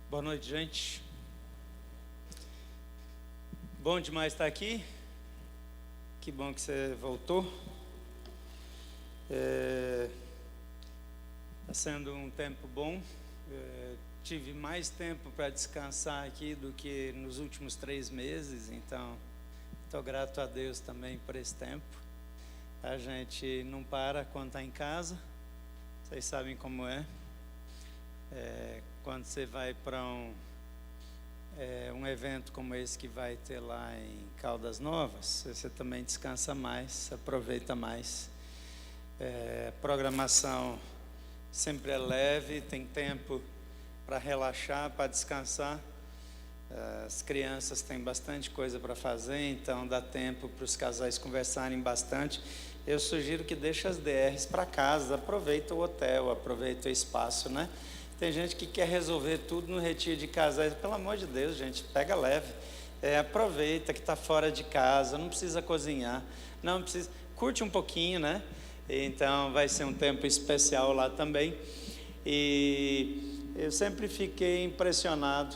Boa noite, gente. Bom demais estar aqui. Que bom que você voltou. Está sendo um tempo bom. Tive mais tempo para descansar aqui do que nos últimos 3 meses, então estou grato a Deus também por esse tempo. A gente não para quando está em casa, vocês sabem como é. Quando você vai para um evento como esse que vai ter lá em Caldas Novas, você também descansa mais, aproveita mais. A programação sempre é leve, tem tempo para relaxar, para descansar. As crianças têm bastante coisa para fazer, então dá tempo para os casais conversarem bastante. Eu sugiro que deixe as DRs para casa, aproveita o hotel, aproveita o espaço, né? Tem gente que quer resolver tudo no retiro de casais. Pelo amor de Deus, gente, pega leve. Aproveita que está fora de casa, não precisa cozinhar, não precisa, curte um pouquinho, né? Então vai ser um tempo especial lá também. E eu sempre fiquei impressionado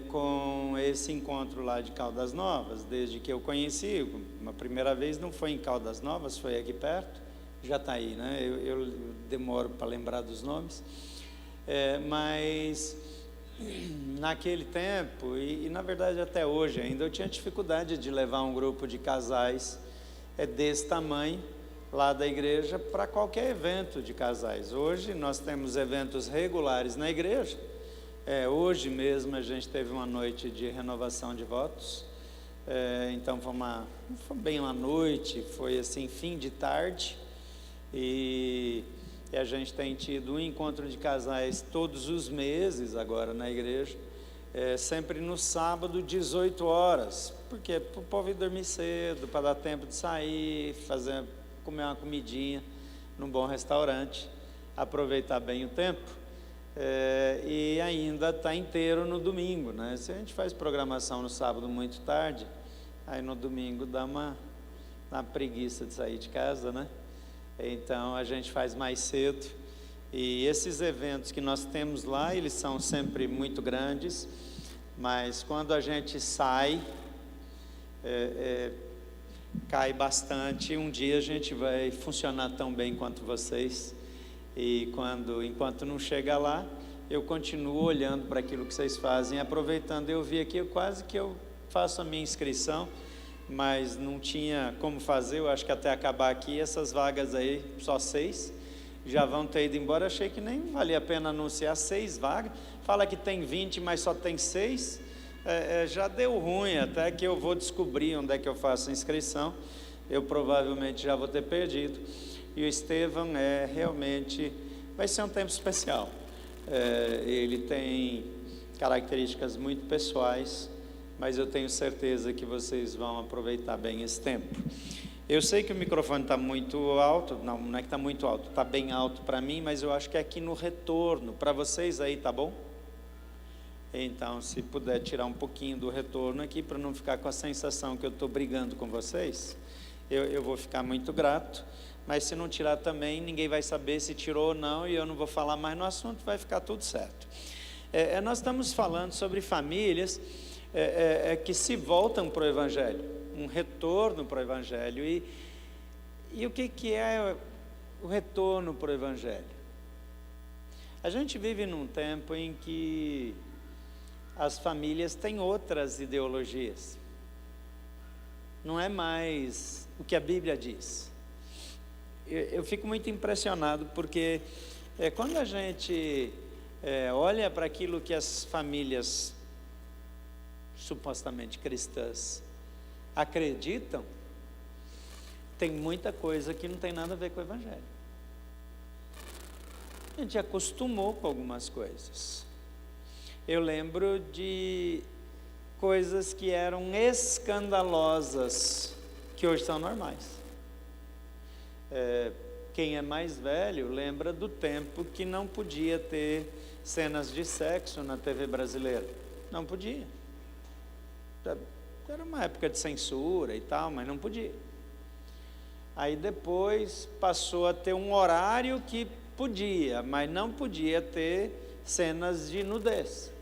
com esse encontro lá de Caldas Novas, desde que eu conheci. Uma primeira vez não foi em Caldas Novas, foi aqui perto, já está aí, né? Eu demoro para lembrar dos nomes. Mas naquele tempo, e na verdade até hoje ainda, eu tinha dificuldade de levar um grupo de casais desse tamanho lá da igreja para qualquer evento de casais. Hoje nós temos eventos regulares na igreja. Hoje mesmo a gente teve uma noite de renovação de votos, então foi bem uma noite, foi assim fim de tarde, e a gente tem tido um encontro de casais todos os meses agora na igreja, sempre no sábado, 18 horas, porque para o povo ir dormir cedo, para dar tempo de sair, comer uma comidinha num bom restaurante, aproveitar bem o tempo, e ainda está inteiro no domingo, né? Se a gente faz programação no sábado muito tarde, aí no domingo dá uma preguiça de sair de casa, né? Então a gente faz mais cedo, e esses eventos que nós temos lá, eles são sempre muito grandes, mas quando a gente sai, cai bastante. Um dia a gente vai funcionar tão bem quanto vocês, e enquanto não chega lá, eu continuo olhando para aquilo que vocês fazem, aproveitando. Eu vi aqui, quase que eu faço a minha inscrição, mas não tinha como fazer. Eu acho que até acabar aqui, essas vagas aí, só 6, já vão ter ido embora. Achei que nem valia a pena anunciar 6 vagas, fala que tem 20, mas só tem 6, já deu ruim, até que eu vou descobrir onde é que eu faço a inscrição, eu provavelmente já vou ter perdido. E o Estevão realmente vai ser um tempo especial, ele tem características muito pessoais, mas eu tenho certeza que vocês vão aproveitar bem esse tempo. Eu sei que o microfone está muito alto, não é que está muito alto, está bem alto para mim, mas eu acho que é aqui no retorno, para vocês aí, tá bom? Então, se puder tirar um pouquinho do retorno aqui, para não ficar com a sensação que eu estou brigando com vocês, eu vou ficar muito grato. Mas se não tirar também, ninguém vai saber se tirou ou não, e eu não vou falar mais no assunto, vai ficar tudo certo. Nós estamos falando sobre famílias que se voltam para o Evangelho, um retorno para o Evangelho. E o que é o retorno para o Evangelho? A gente vive num tempo em que as famílias têm outras ideologias, não é mais o que a Bíblia diz. Eu fico muito impressionado, porque quando a gente olha para aquilo que as famílias supostamente cristãs acreditam, tem muita coisa que não tem nada a ver com o Evangelho. A gente acostumou com algumas coisas. Eu lembro de coisas que eram escandalosas, que hoje são normais. Quem é mais velho lembra do tempo que não podia ter cenas de sexo na TV brasileira. Não podia. Era uma época de censura e tal, mas não podia. Aí depois passou a ter um horário que podia, mas não podia ter cenas de nudez.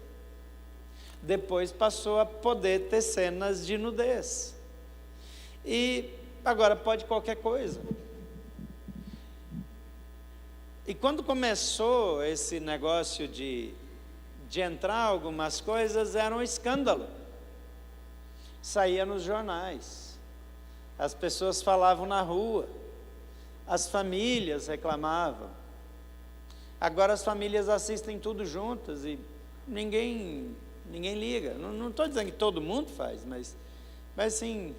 depois passou a poder ter cenas de nudez. E agora pode qualquer coisa. E quando começou esse negócio de entrar algumas coisas, era um escândalo. Saía nos jornais, as pessoas falavam na rua, as famílias reclamavam. Agora as famílias assistem tudo juntas e ninguém liga. Não estou dizendo que todo mundo faz, mas assim,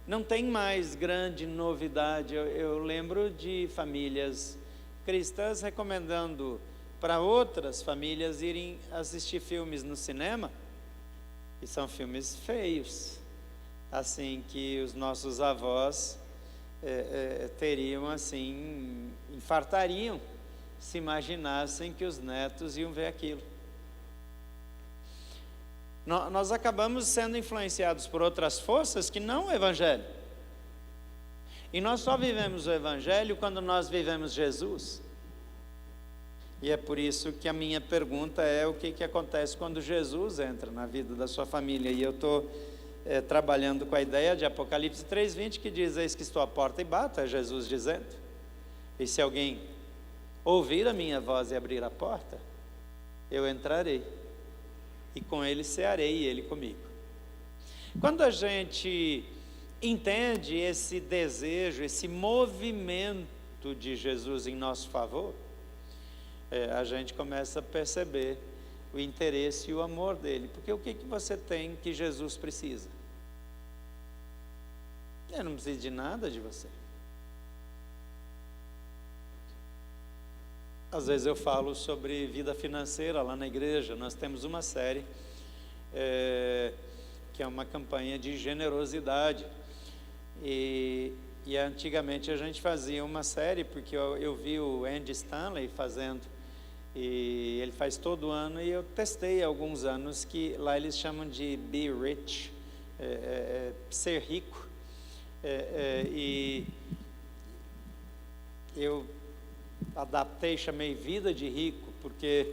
não tem mais grande novidade. Eu lembro de famílias cristãs recomendando para outras famílias irem assistir filmes no cinema, e são filmes feios, assim, que os nossos avós teriam, assim, infartariam se imaginassem que os netos iam ver aquilo. Nós acabamos sendo influenciados por outras forças que não o Evangelho. E nós só vivemos o Evangelho quando nós vivemos Jesus. E é por isso que a minha pergunta é: o que acontece quando Jesus entra na vida da sua família? E eu estou trabalhando com a ideia de Apocalipse 3:20, que diz: eis que estou à porta e bato, é Jesus dizendo. E se alguém ouvir a minha voz e abrir a porta, eu entrarei, e com ele cearei, e ele comigo. Quando a gente entende esse desejo, esse movimento de Jesus em nosso favor, a gente começa a perceber o interesse e o amor dele. Porque o que você tem que Jesus precisa? Ele não precisa de nada de você. Às vezes eu falo sobre vida financeira lá na igreja. Nós temos uma série que é uma campanha de generosidade. E antigamente a gente fazia uma série, porque eu vi o Andy Stanley fazendo, e ele faz todo ano, e eu testei alguns anos, que lá eles chamam de Be Rich, ser rico, e eu adaptei, chamei Vida de Rico, porque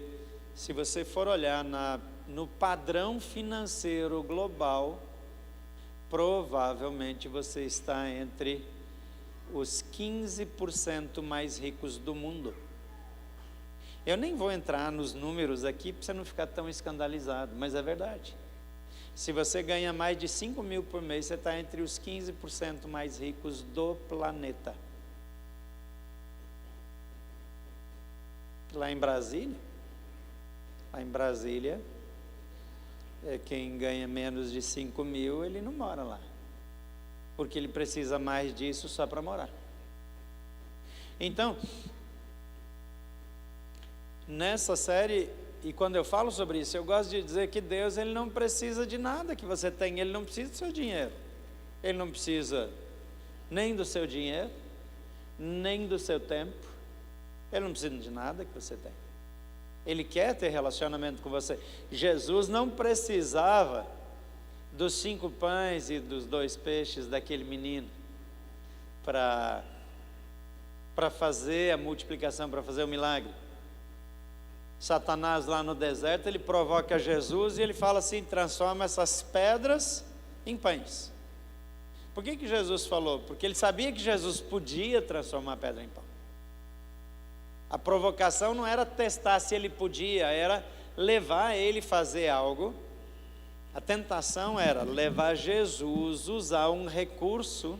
se você for olhar no padrão financeiro global, provavelmente você está entre os 15% mais ricos do mundo. Eu nem vou entrar nos números aqui para você não ficar tão escandalizado, mas é verdade. Se você ganha mais de 5 mil por mês, você está entre os 15% mais ricos do planeta. Lá em Brasília, quem ganha menos de 5 mil, ele não mora lá, porque ele precisa mais disso só para morar. Então, nessa série, e quando eu falo sobre isso, eu gosto de dizer que Deus, ele não precisa de nada que você tem. Ele não precisa do seu dinheiro, ele não precisa nem do seu dinheiro, nem do seu tempo, ele não precisa de nada que você tem. Ele quer ter relacionamento com você. Jesus não precisava dos 5 pães e dos 2 peixes daquele menino para fazer a multiplicação, para fazer o milagre. Satanás lá no deserto, ele provoca Jesus e ele fala assim: transforma essas pedras em pães. Por que Jesus falou? Porque ele sabia que Jesus podia transformar a pedra em pão. A provocação não era testar se ele podia, era levar ele a fazer algo. A tentação era levar Jesus a usar um recurso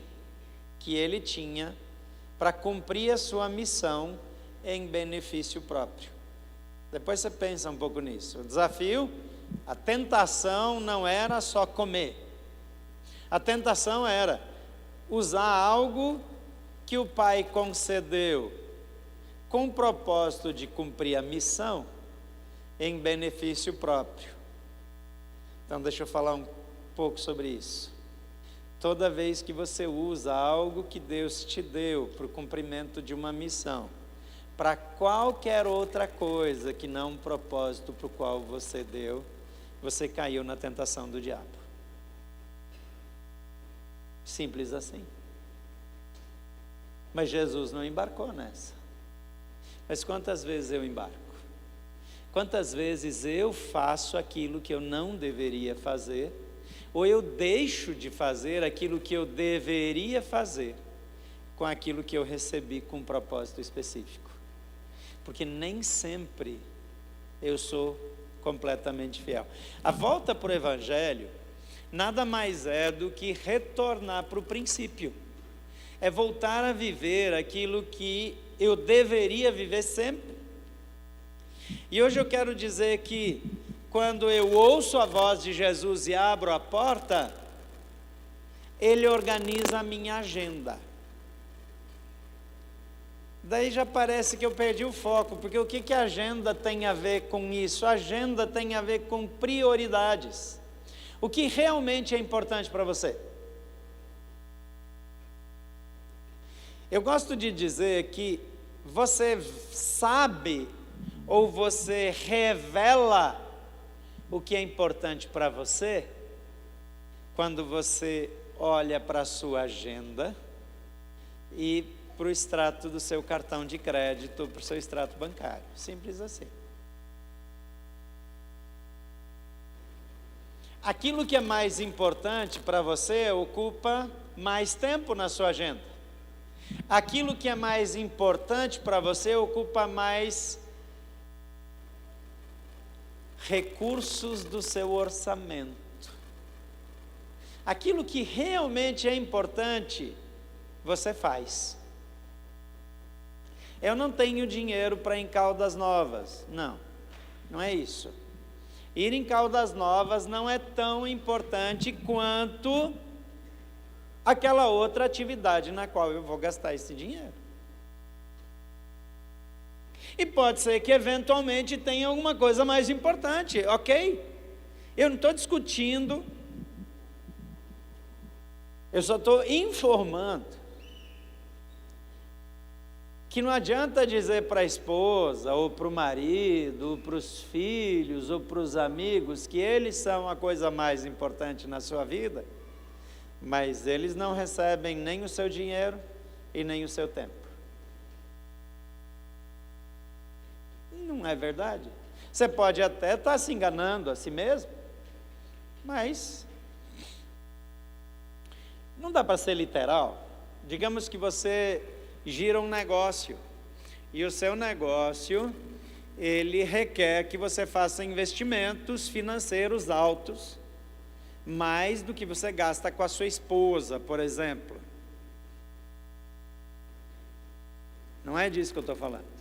que ele tinha para cumprir a sua missão em benefício próprio. Depois você pensa um pouco nisso. O desafio, a tentação não era só comer. A tentação era usar algo que o Pai concedeu com o propósito de cumprir a missão em benefício próprio. Então deixa eu falar um pouco sobre isso. Toda vez que você usa algo que Deus te deu para o cumprimento de uma missão, para qualquer outra coisa que não um propósito para o qual você deu, você caiu na tentação do diabo. Simples assim. Mas Jesus não embarcou nessa. Mas quantas vezes eu embarco? Quantas vezes eu faço aquilo que eu não deveria fazer, ou eu deixo de fazer aquilo que eu deveria fazer, com aquilo que eu recebi com um propósito específico. Porque nem sempre eu sou completamente fiel. A volta para o Evangelho nada mais é do que retornar para o princípio. É voltar a viver aquilo que eu deveria viver sempre. E hoje eu quero dizer que quando eu ouço a voz de Jesus e abro a porta, Ele organiza a minha agenda. Daí já parece que eu perdi o foco, porque o que a agenda tem a ver com isso? A agenda tem a ver com prioridades. O que realmente é importante para você? Eu gosto de dizer que você sabe ou você revela o que é importante para você quando você olha para a sua agenda e para o extrato do seu cartão de crédito, para o seu extrato bancário. Simples assim. Aquilo que é mais importante para você ocupa mais tempo na sua agenda. Aquilo que é mais importante para você ocupa mais recursos do seu orçamento. Aquilo que realmente é importante, você faz. Eu não tenho dinheiro para ir em Caldas Novas. Não, não é isso. Ir em Caldas Novas não é tão importante quanto aquela outra atividade na qual eu vou gastar esse dinheiro. E pode ser que eventualmente tenha alguma coisa mais importante, ok? Eu não estou discutindo, eu só estou informando que não adianta dizer para a esposa, ou para o marido, ou para os filhos, ou para os amigos, que eles são a coisa mais importante na sua vida, mas eles não recebem nem o seu dinheiro e nem o seu tempo. Não é verdade? Você pode até estar se enganando a si mesmo, mas não dá para ser literal. Digamos que você gira um negócio, e o seu negócio, ele requer que você faça investimentos financeiros altos, mais do que você gasta com a sua esposa, por exemplo. Não é disso que eu estou falando.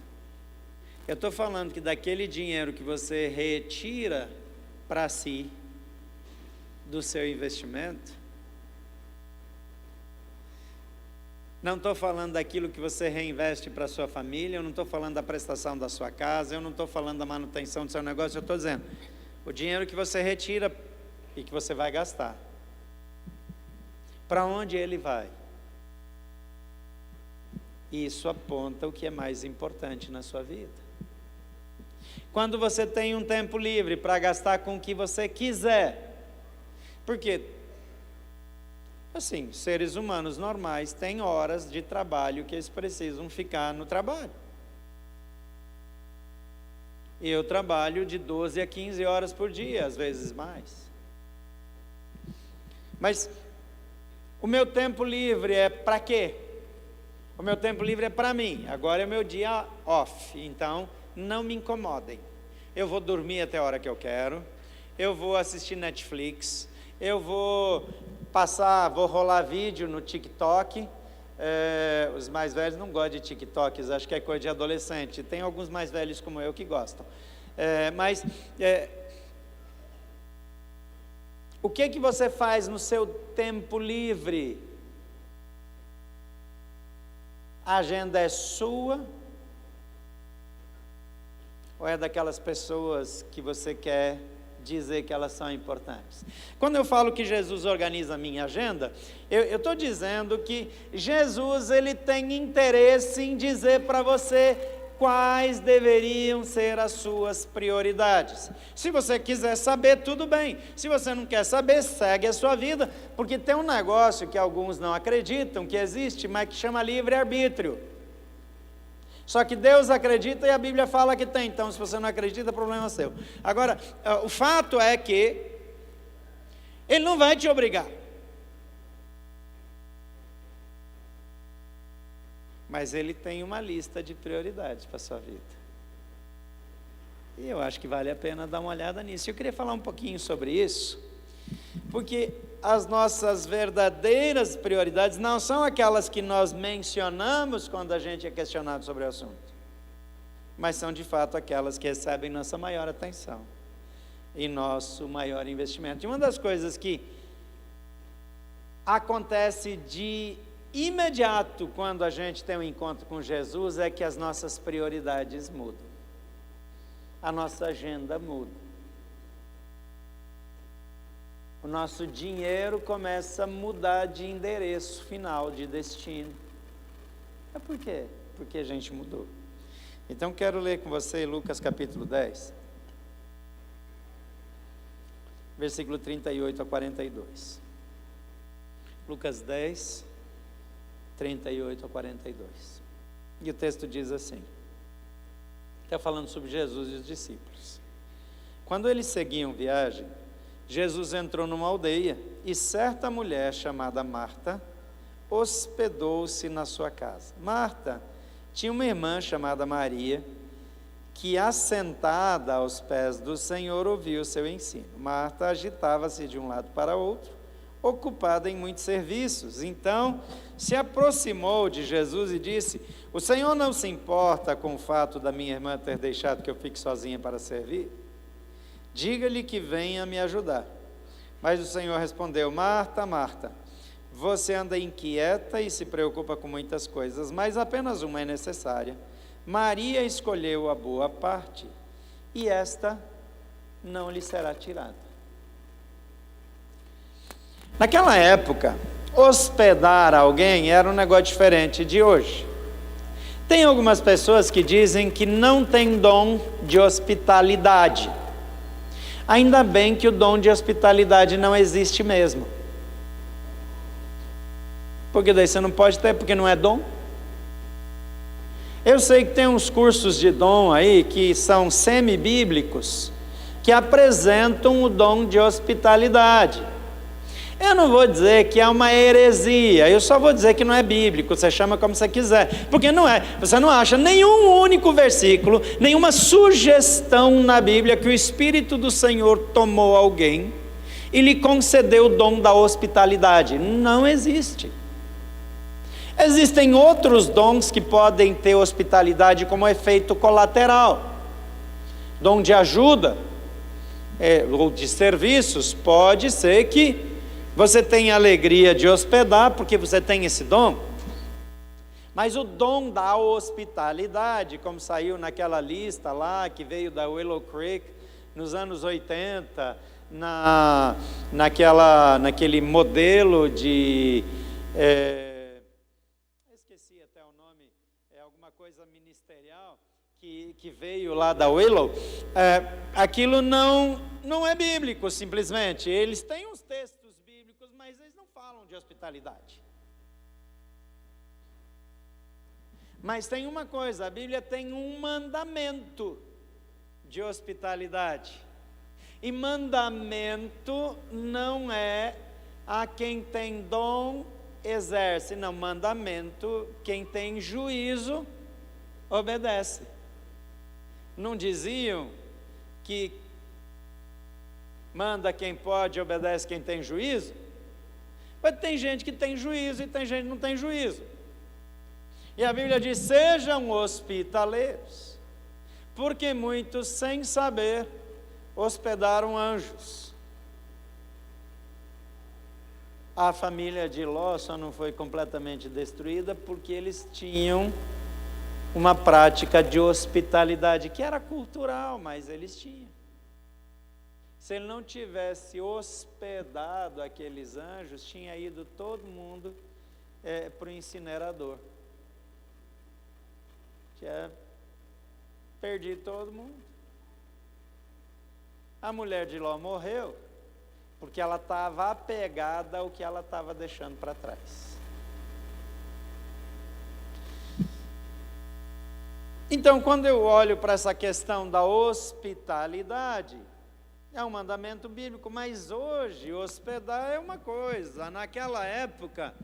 Eu estou falando que daquele dinheiro que você retira para si, do seu investimento, não estou falando daquilo que você reinveste para a sua família, eu não estou falando da prestação da sua casa, eu não estou falando da manutenção do seu negócio, eu estou dizendo, o dinheiro que você retira e que você vai gastar, para onde ele vai? Isso aponta o que é mais importante na sua vida. Quando você tem um tempo livre para gastar com o que você quiser, porque assim, seres humanos normais têm horas de trabalho que eles precisam ficar no trabalho. Eu trabalho de 12 a 15 horas por dia, às vezes mais. Mas o meu tempo livre é para quê? O meu tempo livre é para mim. Agora é meu dia off, então não me incomodem. Eu vou dormir até a hora que eu quero, eu vou assistir Netflix, eu vou rolar vídeo no TikTok. Os mais velhos não gostam de TikToks, acho que é coisa de adolescente. Tem alguns mais velhos como eu que gostam. O que você faz no seu tempo livre? A agenda é sua? Ou é daquelas pessoas que você quer dizer que elas são importantes? Quando eu falo que Jesus organiza a minha agenda, eu estou dizendo que Jesus, ele tem interesse em dizer para você quais deveriam ser as suas prioridades. Se você quiser saber, tudo bem. Se você não quer saber, segue a sua vida, porque tem um negócio que alguns não acreditam que existe, mas que chama livre-arbítrio. Só que Deus acredita e a Bíblia fala que tem. Então, se você não acredita, problema é seu. Agora, o fato é que Ele não vai te obrigar. Mas Ele tem uma lista de prioridades para a sua vida. E eu acho que vale a pena dar uma olhada nisso. Eu queria falar um pouquinho sobre isso, porque as nossas verdadeiras prioridades não são aquelas que nós mencionamos quando a gente é questionado sobre o assunto, mas são de fato aquelas que recebem nossa maior atenção e nosso maior investimento. E uma das coisas que acontece de imediato quando a gente tem um encontro com Jesus é que as nossas prioridades mudam, a nossa agenda muda. O nosso dinheiro começa a mudar de endereço final, de destino. É por quê? Porque a gente mudou. Então quero ler com você Lucas capítulo 10, versículo 38 a 42. Lucas 10, 38 a 42. E o texto diz assim, está falando sobre Jesus e os discípulos. Quando eles seguiam viagem, Jesus entrou numa aldeia e certa mulher chamada Marta hospedou-se na sua casa. Marta tinha uma irmã chamada Maria, que assentada aos pés do Senhor ouvia o seu ensino. Marta agitava-se de um lado para outro, ocupada em muitos serviços. Então se aproximou de Jesus e disse: o Senhor não se importa com o fato da minha irmã ter deixado que eu fique sozinha para servir? Diga-lhe que venha me ajudar. Mas o Senhor respondeu: Marta, Marta, você anda inquieta e se preocupa com muitas coisas, mas apenas uma é necessária. Maria escolheu a boa parte, e esta não lhe será tirada. Naquela época, hospedar alguém era um negócio diferente de hoje. Tem algumas pessoas que dizem que não tem dom de hospitalidade. Ainda bem que o dom de hospitalidade não existe mesmo. Porque daí você não pode ter, porque não é dom. Eu sei que tem uns cursos de dom aí que são semi-bíblicos, que apresentam o dom de hospitalidade. Eu não vou dizer que é uma heresia, eu só vou dizer que não é bíblico, você chama como você quiser, porque não é. Você não acha nenhum único versículo, nenhuma sugestão na Bíblia que o Espírito do Senhor tomou alguém e lhe concedeu o dom da hospitalidade. Não existe. Existem outros dons que podem ter hospitalidade como efeito colateral. Dom de ajuda, ou de serviços, pode ser que você tem alegria de hospedar, porque você tem esse dom. Mas o dom da hospitalidade, como saiu naquela lista lá, que veio da Willow Creek, nos anos 80, naquele modelo de... esqueci até o nome, alguma coisa ministerial, que veio lá da Willow. Aquilo não é bíblico, simplesmente. Eles têm uns textos, mas eles não falam de hospitalidade. Mas tem uma coisa, a Bíblia tem um mandamento de hospitalidade. E mandamento não é a quem tem dom exerce, não, mandamento, quem tem juízo obedece. Não diziam que manda quem pode, obedece quem tem juízo? Mas tem gente que tem juízo e tem gente que não tem juízo. E a Bíblia diz: sejam hospitaleiros, porque muitos, sem saber, hospedaram anjos. A família de Ló só não foi completamente destruída porque eles tinham uma prática de hospitalidade que era cultural, mas eles tinham. Se ele não tivesse hospedado aqueles anjos, tinha ido todo mundo para o incinerador. Tinha perdido todo mundo. A mulher de Ló morreu porque ela estava apegada ao que ela estava deixando para trás. Então, quando eu olho para essa questão da hospitalidade, é um mandamento bíblico, mas hoje hospedar é uma coisa. Naquela época,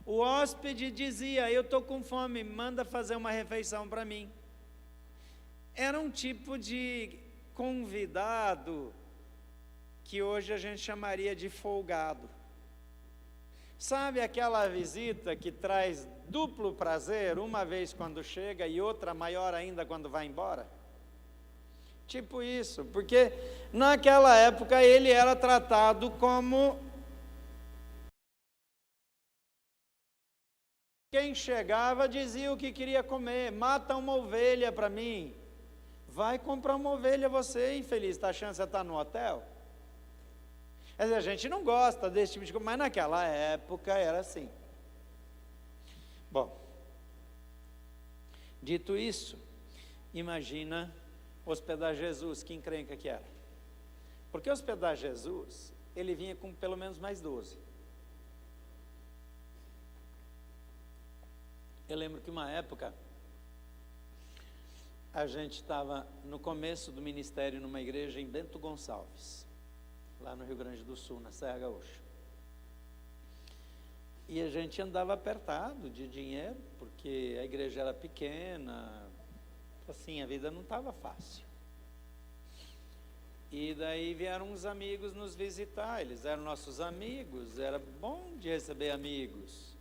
o hóspede dizia: eu estou com fome, manda fazer uma refeição para mim. Era um tipo de convidado que hoje a gente chamaria de folgado. Sabe aquela visita que traz duplo prazer, uma vez quando chega e outra maior ainda quando vai embora? Tipo isso, porque naquela época ele era tratado como quem chegava dizia o que queria comer: mata uma ovelha para mim. Vai comprar uma ovelha você, infeliz, está achando que você está no hotel? Quer dizer, a gente não gosta desse tipo de coisa, mas naquela época era assim. Bom, dito isso, imagina hospedar Jesus, que encrenca que era. Porque hospedar Jesus, ele vinha com pelo menos mais 12. Eu lembro que uma época, a gente estava no começo do ministério numa igreja em Bento Gonçalves, lá no Rio Grande do Sul, na Serra Gaúcha. E a gente andava apertado de dinheiro, porque a igreja era pequena, assim, a vida não estava fácil. E daí vieram uns amigos nos visitar, eles eram nossos amigos, era bom de receber amigos.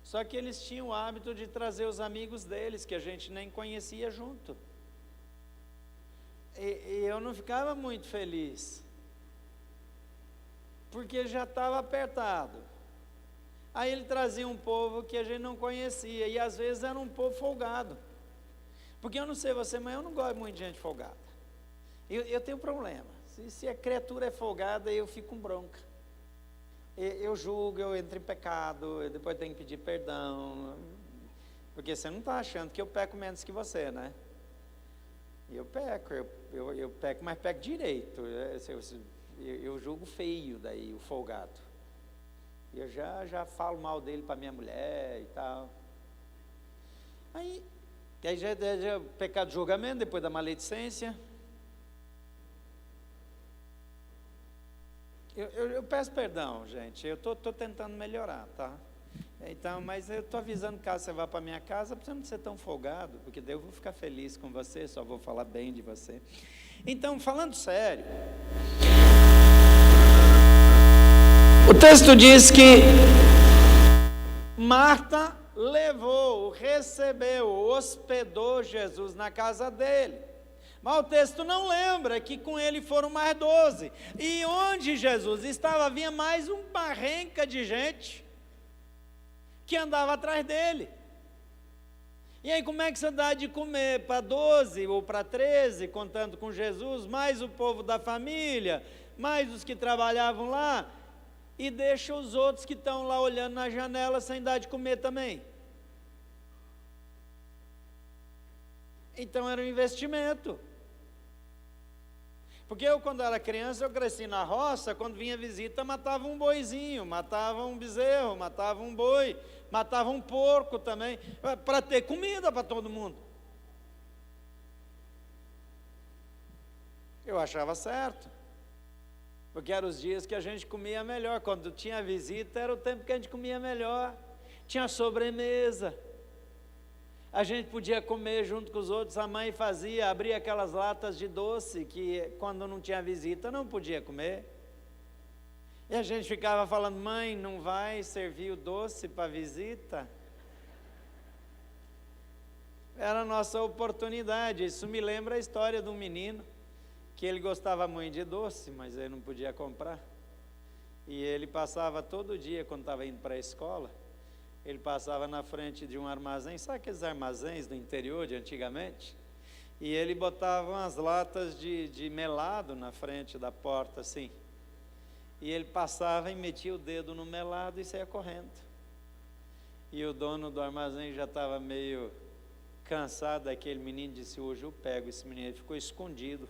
Só que eles tinham o hábito de trazer os amigos deles, que a gente nem conhecia junto. E eu não ficava muito feliz, porque já estava apertado. Aí ele trazia um povo que a gente não conhecia, e às vezes era um povo folgado. Porque eu não sei você, mas eu não gosto muito de gente folgada. Eu tenho problema. Se a criatura é folgada, eu fico com bronca. Eu julgo, eu entro em pecado, eu depois tenho que pedir perdão. Porque você não está achando que eu peco menos que você, né? Eu peco, eu peco, mas peco direito. Eu julgo feio daí, o folgado. Eu já falo mal dele para minha mulher e tal. Aí já é pecado de julgamento, depois da maledicência. Eu peço perdão, gente, eu estou tentando melhorar, tá? Então, mas eu estou avisando, caso você vá para minha casa, para você não ser tão folgado, porque daí eu vou ficar feliz com você, só vou falar bem de você. Então, falando sério, o texto diz que Marta levou, recebeu, hospedou Jesus na casa dele. Mas o texto não lembra que com ele foram mais 12. E onde Jesus estava, havia mais uma renca de gente que andava atrás dele. E aí como é que você dá de comer para 12 ou para 13, contando com Jesus, mais o povo da família, mais os que trabalhavam lá, e deixa os outros que estão lá olhando na janela sem dar de comer também? Então era um investimento. Porque eu, quando era criança, eu cresci na roça, quando vinha visita, matava um boizinho, matava um bezerro, matava um boi, matava um porco também, para ter comida para todo mundo. Eu achava certo, porque eram os dias que a gente comia melhor. Quando tinha visita, era o tempo que a gente comia melhor, tinha sobremesa. A gente podia comer junto com os outros, a mãe fazia, abria aquelas latas de doce, que quando não tinha visita não podia comer. E a gente ficava falando: mãe, não vai servir o doce para visita? Era a nossa oportunidade. Isso me lembra a história de um menino, que ele gostava muito de doce, mas ele não podia comprar. E ele passava todo dia, quando estava indo para a escola, ele passava na frente de um armazém, sabe aqueles armazéns do interior de antigamente? E ele botava umas latas de melado na frente da porta, assim. E ele passava e metia o dedo no melado e saía correndo. E o dono do armazém já estava meio cansado daquele menino, disse: hoje eu pego esse menino. Ele ficou escondido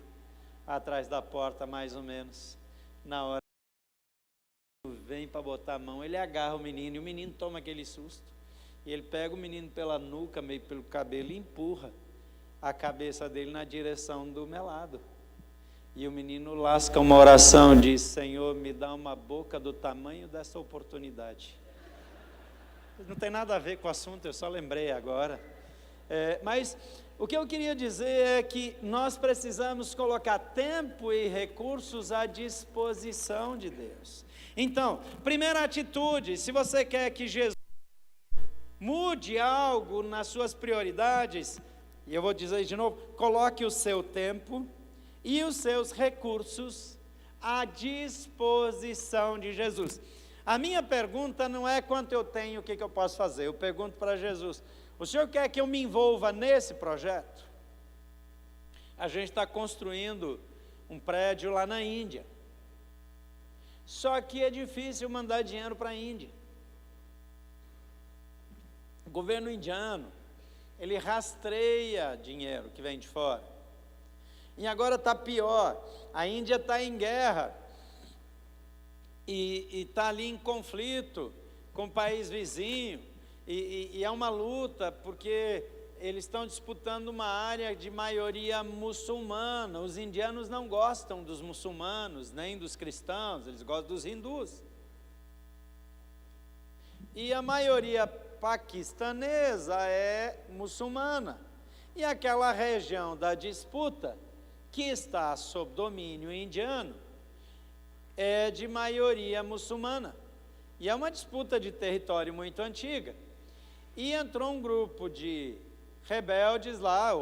atrás da porta, mais ou menos. Na hora vem para botar a mão, ele agarra o menino, e o menino toma aquele susto, e ele pega o menino pela nuca, meio pelo cabelo, e empurra a cabeça dele na direção do melado. E o menino lasca uma oração, diz: Senhor, me dá uma boca do tamanho dessa oportunidade. Não tem nada a ver com o assunto, eu só lembrei agora. Mas o que eu queria dizer é que nós precisamos colocar tempo e recursos à disposição de Deus. Então, primeira atitude, se você quer que Jesus mude algo nas suas prioridades, e eu vou dizer de novo, coloque o seu tempo e os seus recursos à disposição de Jesus. A minha pergunta não é quanto eu tenho, o que eu posso fazer. Eu pergunto para Jesus: o senhor quer que eu me envolva nesse projeto? A gente está construindo um prédio lá na Índia. Só que é difícil mandar dinheiro para a Índia. O governo indiano, ele rastreia dinheiro que vem de fora. E agora está pior, a Índia está em guerra e está ali em conflito com o país vizinho, e é uma luta porque eles estão disputando uma área de maioria muçulmana. Os indianos não gostam dos muçulmanos, nem dos cristãos, eles gostam dos hindus. E a maioria paquistanesa é muçulmana. E aquela região da disputa, que está sob domínio indiano, é de maioria muçulmana. E é uma disputa de território muito antiga. E entrou um grupo de rebeldes lá,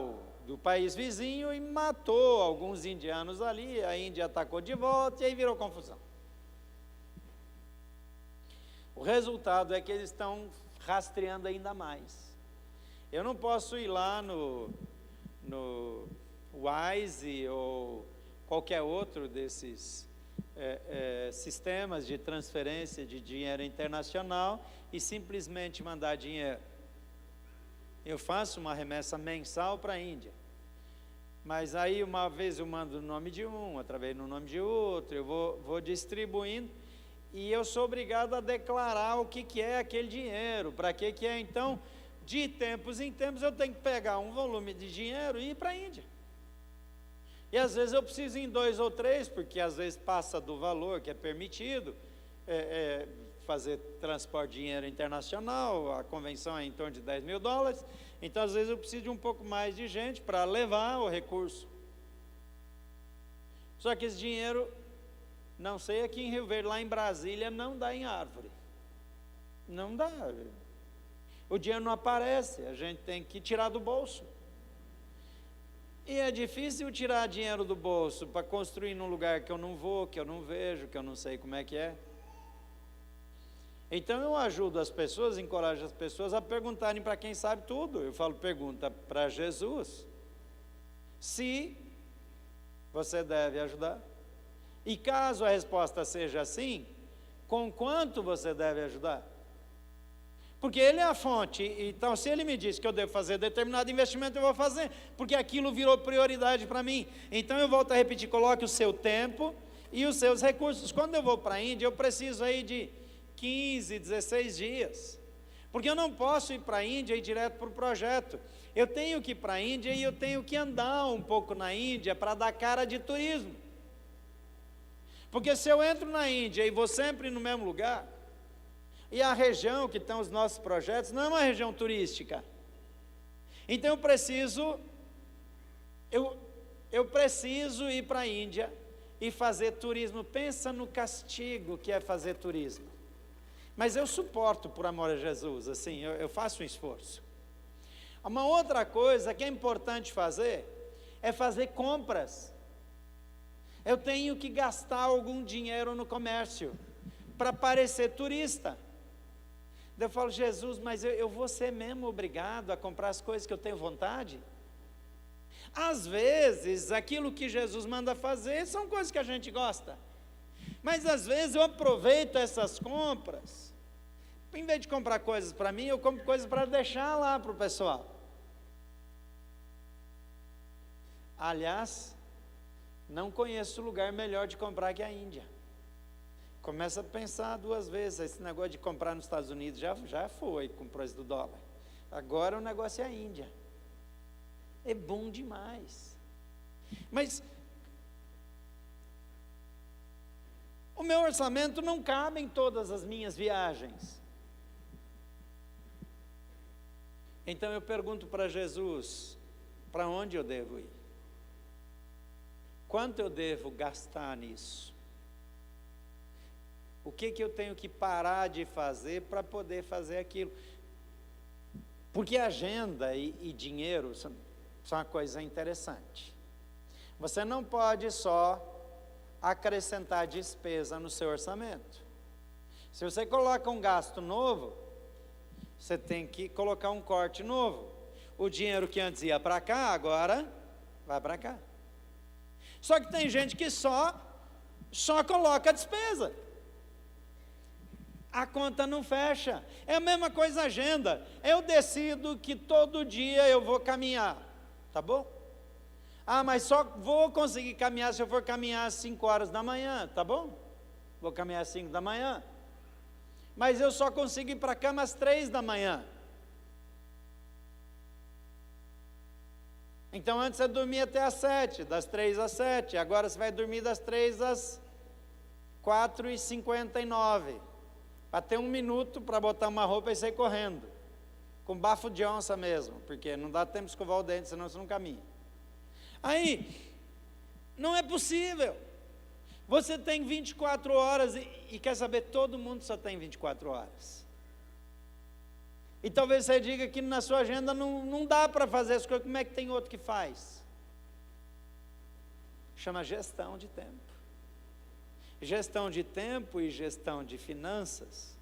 do país vizinho, e matou alguns indianos ali. A Índia atacou de volta e aí virou confusão. O resultado é que eles estão rastreando ainda mais. Eu não posso ir lá no Wise ou qualquer outro desses sistemas de transferência de dinheiro internacional e simplesmente mandar dinheiro. Eu faço uma remessa mensal para a Índia, mas aí uma vez eu mando no nome de um, outra vez no nome de outro, eu vou distribuindo, e eu sou obrigado a declarar o que é aquele dinheiro, para que é. Então, de tempos em tempos, eu tenho que pegar um volume de dinheiro e ir para a Índia. E às vezes eu preciso ir em 2 ou 3, porque às vezes passa do valor que é permitido, fazer transporte de dinheiro internacional, a convenção é em torno de $10.000, então às vezes eu preciso de um pouco mais de gente para levar o recurso. Só que esse dinheiro, não sei aqui em Rio Verde, lá em Brasília não dá em árvore, não dá, o dinheiro não aparece, a gente tem que tirar do bolso. E é difícil tirar dinheiro do bolso para construir num lugar que eu não vou, que eu não vejo, que eu não sei como é que é. Então eu ajudo as pessoas, encorajo as pessoas a perguntarem para quem sabe tudo. Eu falo: pergunta para Jesus se você deve ajudar. E caso a resposta seja sim, com quanto você deve ajudar? Porque ele é a fonte. Então, se ele me diz que eu devo fazer determinado investimento, eu vou fazer, porque aquilo virou prioridade para mim. Então eu volto a repetir: coloque o seu tempo e os seus recursos. Quando eu vou para a Índia, eu preciso aí de 15, 16 dias, porque eu não posso ir para a Índia e ir direto para o projeto. Eu tenho que ir para a Índia e eu tenho que andar um pouco na Índia para dar cara de turismo. Porque se eu entro na Índia e vou sempre no mesmo lugar, e a região que estão os nossos projetos não é uma região turística, então eu preciso ir para a Índia e fazer turismo. Pensa no castigo que é fazer turismo. Mas eu suporto por amor a Jesus, assim, eu faço um esforço. Uma outra coisa que é importante fazer é fazer compras. Eu tenho que gastar algum dinheiro no comércio para parecer turista. Eu falo: Jesus, mas eu vou ser mesmo obrigado a comprar as coisas que eu tenho vontade? Às vezes, aquilo que Jesus manda fazer são coisas que a gente gosta. Mas às vezes eu aproveito essas compras, em vez de comprar coisas para mim, eu compro coisas para deixar lá para o pessoal. Aliás, não conheço lugar melhor de comprar que a Índia. Começa a pensar 2 vezes. Esse negócio de comprar nos Estados Unidos já foi com o preço do dólar. Agora o negócio é a Índia. É bom demais. Mas o meu orçamento não cabe em todas as minhas viagens. Então eu pergunto para Jesus, para onde eu devo ir? Quanto eu devo gastar nisso? O que eu tenho que parar de fazer para poder fazer aquilo? Porque agenda e dinheiro são uma coisa interessante. Você não pode só acrescentar despesa no seu orçamento. Se você coloca um gasto novo, você tem que colocar um corte novo. O dinheiro que antes ia para cá, agora vai para cá. Só que tem gente que só coloca a despesa. A conta não fecha. É a mesma coisa a agenda. Eu decido que todo dia eu vou caminhar, tá bom? Ah, mas só vou conseguir caminhar se eu for caminhar às 5 horas da manhã, tá bom? Vou caminhar às 5 da manhã. Mas eu só consigo ir para a cama às 3 da manhã. Então antes você dormia até às 7, das 3 às 7. Agora você vai dormir das 3 às 4h59. Para ter 1 minuto para botar uma roupa e sair correndo. Com bafo de onça mesmo, porque não dá tempo de escovar o dente, senão você não caminha. Aí, não é possível. Você tem 24 horas e quer saber, todo mundo só tem 24 horas. E talvez você diga que na sua agenda não dá para fazer as coisas, como é que tem outro que faz? Chama gestão de tempo. Gestão de tempo e gestão de finanças.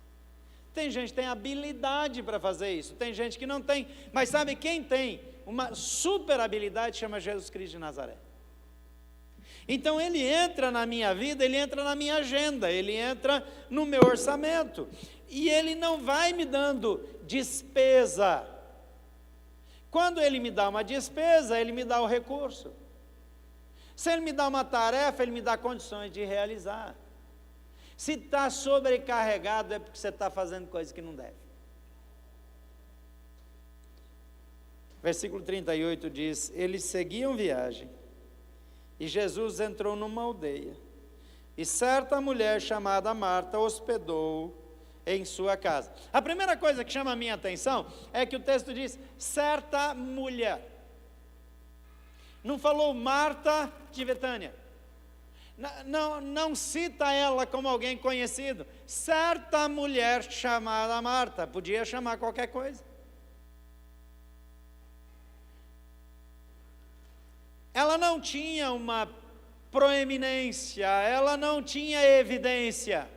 Tem gente que tem habilidade para fazer isso, tem gente que não tem, mas sabe quem tem uma super habilidade? Chama Jesus Cristo de Nazaré. Então ele entra na minha vida, ele entra na minha agenda, ele entra no meu orçamento, e ele não vai me dando despesa. Quando ele me dá uma despesa, ele me dá o recurso. Se ele me dá uma tarefa, ele me dá condições de realizar. Se está sobrecarregado, é porque você está fazendo coisa que não deve. Versículo 38 diz: eles seguiam viagem, e Jesus entrou numa aldeia, e certa mulher chamada Marta hospedou-o em sua casa. A primeira coisa que chama a minha atenção é que o texto diz, certa mulher. Não falou Marta de Betânia. Não cita ela como alguém conhecido. Certa mulher chamada Marta. Podia chamar qualquer coisa. Ela não tinha uma proeminência, ela não tinha evidência.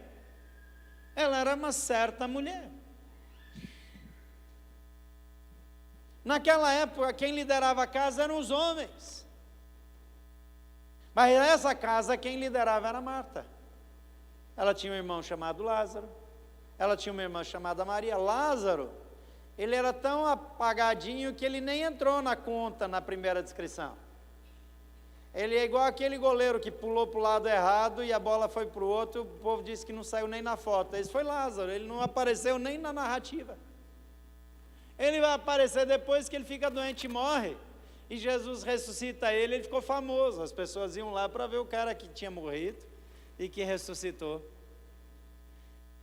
Ela era uma certa mulher. Naquela época, quem liderava a casa eram os homens. Mas nessa casa, quem liderava era Marta. Ela tinha um irmão chamado Lázaro. Ela tinha uma irmã chamada Maria. Lázaro, ele era tão apagadinho que ele nem entrou na conta na primeira descrição. Ele é igual aquele goleiro que pulou para o lado errado e a bola foi para o outro, o povo disse que não saiu nem na foto. Esse foi Lázaro, ele não apareceu nem na narrativa. Ele vai aparecer depois que ele fica doente e morre. E Jesus ressuscita ele, ele ficou famoso. As pessoas iam lá para ver o cara que tinha morrido e que ressuscitou.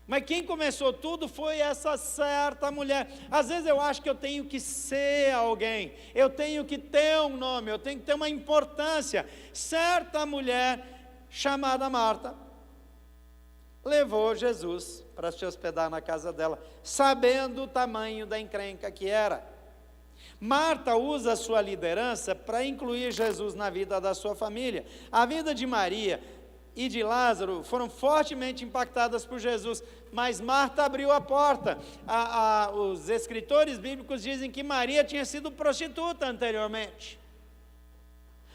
Mas quem começou tudo foi essa certa mulher. Às vezes eu acho que eu tenho que ser alguém, eu tenho que ter um nome, eu tenho que ter uma importância. Certa mulher chamada Marta levou Jesus para se hospedar na casa dela, sabendo o tamanho da encrenca que era. Marta usa a sua liderança para incluir Jesus na vida da sua família. A vida de Maria e de Lázaro foram fortemente impactadas por Jesus, mas Marta abriu a porta. Os escritores bíblicos dizem que Maria tinha sido prostituta anteriormente.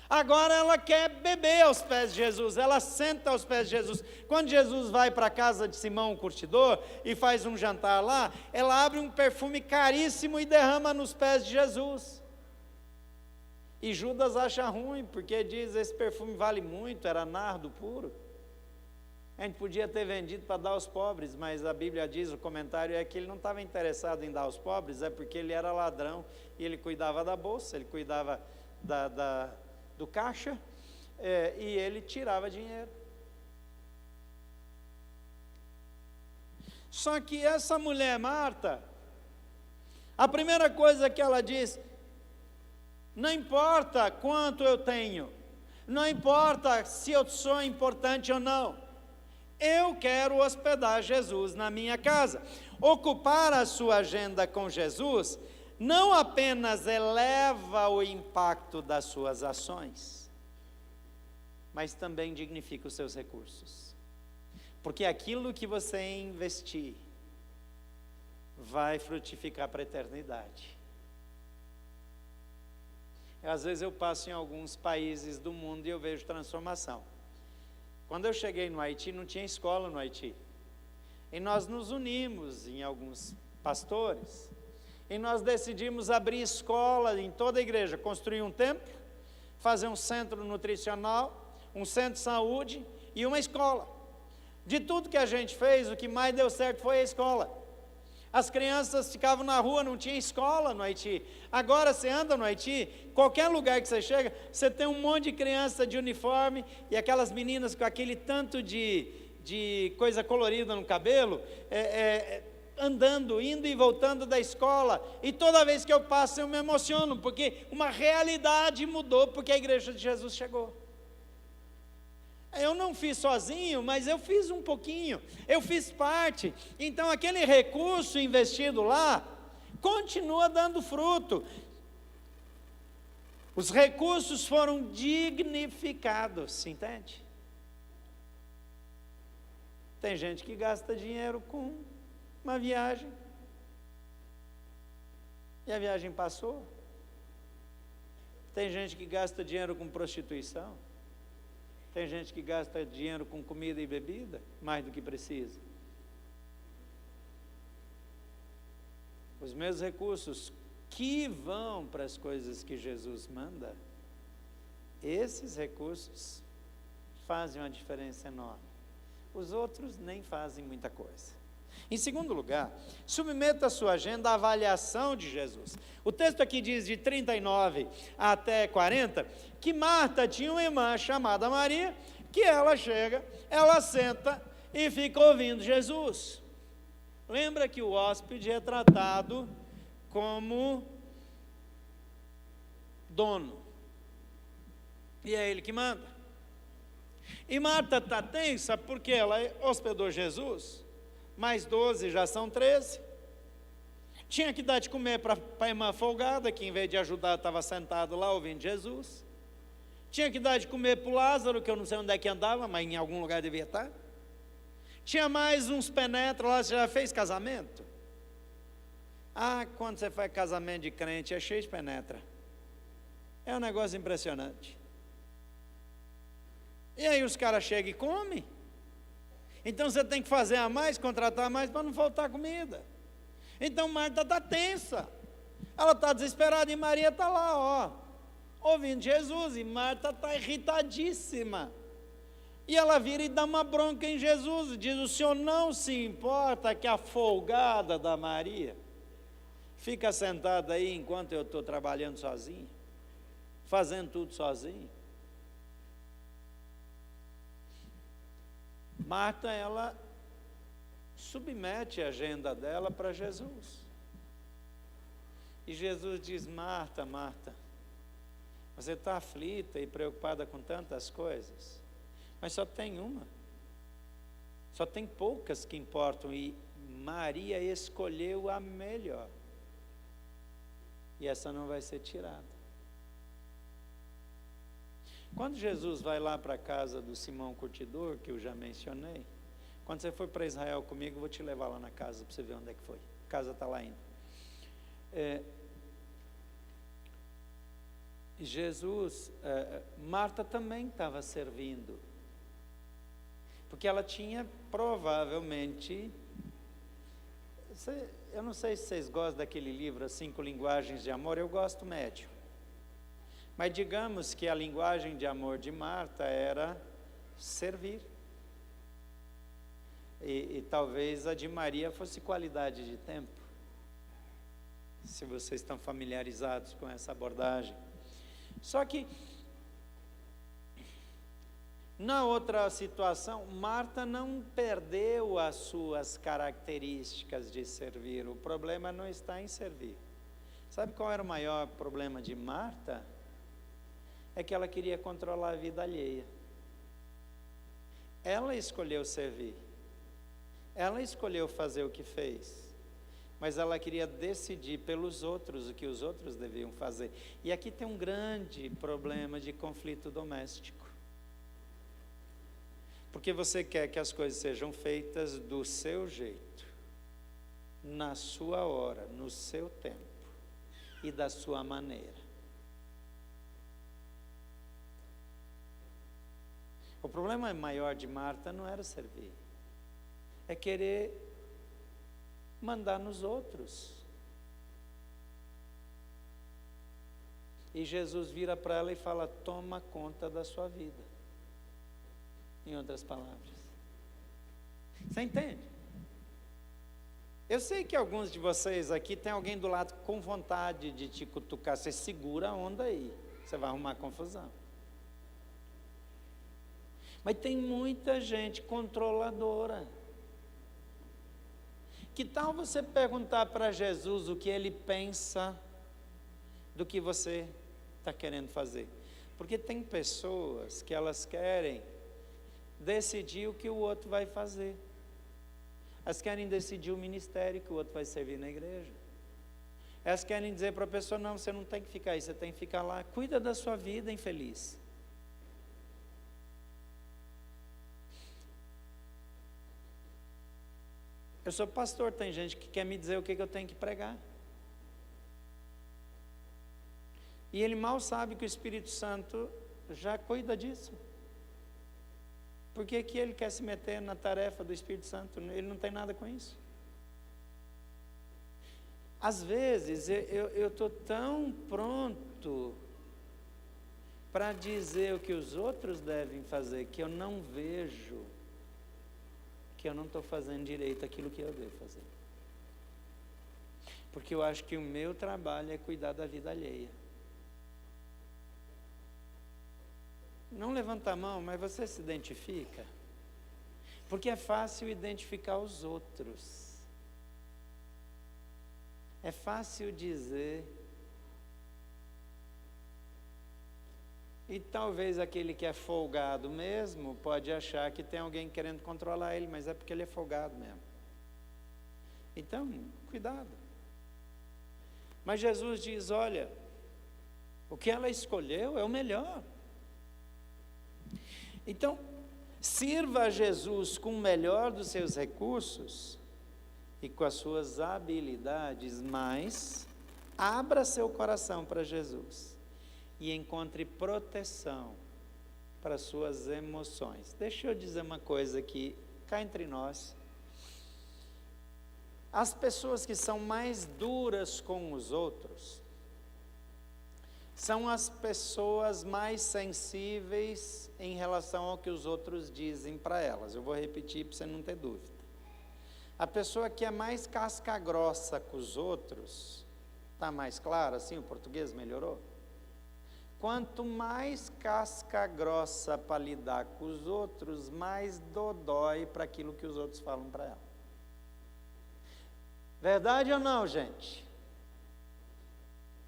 Agora ela quer beber aos pés de Jesus, ela senta aos pés de Jesus. Quando Jesus vai para a casa de Simão, o curtidor, e faz um jantar lá, ela abre um perfume caríssimo e derrama nos pés de Jesus. E Judas acha ruim, porque diz, esse perfume vale muito, era nardo puro. A gente podia ter vendido para dar aos pobres, mas a Bíblia diz, o comentário é que ele não estava interessado em dar aos pobres, é porque ele era ladrão, e ele cuidava da bolsa, ele cuidava do caixa, e ele tirava dinheiro. Só que essa mulher, Marta, a primeira coisa que ela diz: não importa quanto eu tenho, não importa se eu sou importante ou não, eu quero hospedar Jesus na minha casa. Ocupar a sua agenda com Jesus não apenas eleva o impacto das suas ações, mas também dignifica os seus recursos. Porque aquilo que você investir vai frutificar para a eternidade. Às vezes eu passo em alguns países do mundo e eu vejo transformação. Quando eu cheguei no Haiti, não tinha escola no Haiti. E nós nos unimos em alguns pastores, e nós decidimos abrir escola em toda a igreja, construir um templo, fazer um centro nutricional, um centro de saúde e uma escola. De tudo que a gente fez, o que mais deu certo foi a escola. As crianças ficavam na rua, não tinha escola no Haiti. Agora você anda no Haiti, qualquer lugar que você chega, você tem um monte de criança de uniforme, e aquelas meninas com aquele tanto de coisa colorida no cabelo, andando, indo e voltando da escola, e toda vez que eu passo eu me emociono, porque uma realidade mudou, porque a igreja de Jesus chegou. Eu não fiz sozinho, mas eu fiz um pouquinho, eu fiz parte. Então aquele recurso investido lá continua dando fruto. Os recursos foram dignificados, entende? Tem gente que gasta dinheiro com uma viagem, e a viagem passou. Tem gente que gasta dinheiro com prostituição. Tem gente que gasta dinheiro com comida e bebida, mais do que precisa. Os meus recursos que vão para as coisas que Jesus manda, esses recursos fazem uma diferença enorme. Os outros nem fazem muita coisa. Em segundo lugar, submeta a sua agenda à avaliação de Jesus. O texto aqui diz, de 39 até 40, que Marta tinha uma irmã chamada Maria, que ela chega, ela senta e fica ouvindo Jesus. Lembra que o hóspede é tratado como dono, e é ele que manda. E Marta está tensa porque ela hospedou Jesus, mais 12 já são 13. Tinha que dar de comer para a irmã folgada, que em vez de ajudar estava sentado lá ouvindo Jesus. Tinha que dar de comer para o Lázaro, que eu não sei onde é que andava, mas em algum lugar devia estar. Tinha mais uns penetras lá. Você já fez casamento? Quando você faz casamento de crente, é cheio de penetra. É um negócio impressionante. E aí os caras chegam e comem. Então você tem que fazer a mais, contratar mais, para não faltar comida. Então Marta está tensa, ela está desesperada, e Maria está lá, ouvindo Jesus, e Marta está irritadíssima. E ela vira e dá uma bronca em Jesus, diz: o senhor não se importa que a folgada da Maria fica sentada aí enquanto eu estou trabalhando sozinho, fazendo tudo sozinho? Marta, ela submete a agenda dela para Jesus. E Jesus diz: Marta, Marta, você está aflita e preocupada com tantas coisas, mas só tem uma, só tem poucas que importam, e Maria escolheu a melhor, e essa não vai ser tirada. Quando Jesus vai lá para a casa do Simão Curtidor, que eu já mencionei, quando você for para Israel comigo, eu vou te levar lá na casa para você ver onde é que foi. A casa está lá ainda. Jesus, Marta também estava servindo, porque ela tinha provavelmente, eu não sei se vocês gostam daquele livro, As 5 Linguagens de Amor, eu gosto médio. Mas digamos que a linguagem de amor de Marta era servir. E talvez a de Maria fosse qualidade de tempo, se vocês estão familiarizados com essa abordagem. Só que, na outra situação, Marta não perdeu as suas características de servir. O problema não está em servir. Sabe qual era o maior problema de Marta? É que ela queria controlar a vida alheia. Ela escolheu servir. Ela escolheu fazer o que fez. Mas ela queria decidir pelos outros o que os outros deviam fazer. E aqui tem um grande problema de conflito doméstico. Porque você quer que as coisas sejam feitas do seu jeito, na sua hora, no seu tempo e da sua maneira. O problema maior de Marta não era servir, é querer mandar nos outros. E Jesus vira para ela e fala: toma conta da sua vida. Em outras palavras, você entende? Eu sei que alguns de vocês aqui tem alguém do lado com vontade de te cutucar. Você segura a onda aí, você vai arrumar confusão. Mas tem muita gente controladora. Que tal você perguntar para Jesus o que ele pensa do que você está querendo fazer? Porque tem pessoas que elas querem decidir o que o outro vai fazer. Elas querem decidir o ministério que o outro vai servir na igreja. Elas querem dizer para a pessoa: não, você não tem que ficar aí, você tem que ficar lá. Cuida da sua vida, infeliz. Eu sou pastor, tem gente que quer me dizer o que eu tenho que pregar. E ele mal sabe que o Espírito Santo já cuida disso. Por que ele quer se meter na tarefa do Espírito Santo? Ele não tem nada com isso. Às vezes eu estou tão pronto para dizer o que os outros devem fazer, que eu não vejo que eu não estou fazendo direito aquilo que eu devo fazer. Porque eu acho que o meu trabalho é cuidar da vida alheia. Não levanta a mão, mas você se identifica? Porque é fácil identificar os outros. É fácil dizer. E talvez aquele que é folgado mesmo pode achar que tem alguém querendo controlar ele, mas é porque ele é folgado mesmo. Então, cuidado. Mas Jesus diz: olha, o que ela escolheu é o melhor. Então, sirva a Jesus com o melhor dos seus recursos e com as suas habilidades, mas abra seu coração para Jesus e encontre proteção para suas emoções. Deixa eu dizer uma coisa aqui, cá entre nós. As pessoas que são mais duras com os outros são as pessoas mais sensíveis em relação ao que os outros dizem para elas. Eu vou repetir para você não ter dúvida. A pessoa que é mais casca grossa com os outros, está mais claro assim? O português melhorou? Quanto mais casca grossa para lidar com os outros, mais dodói para aquilo que os outros falam para ela. Verdade ou não, gente?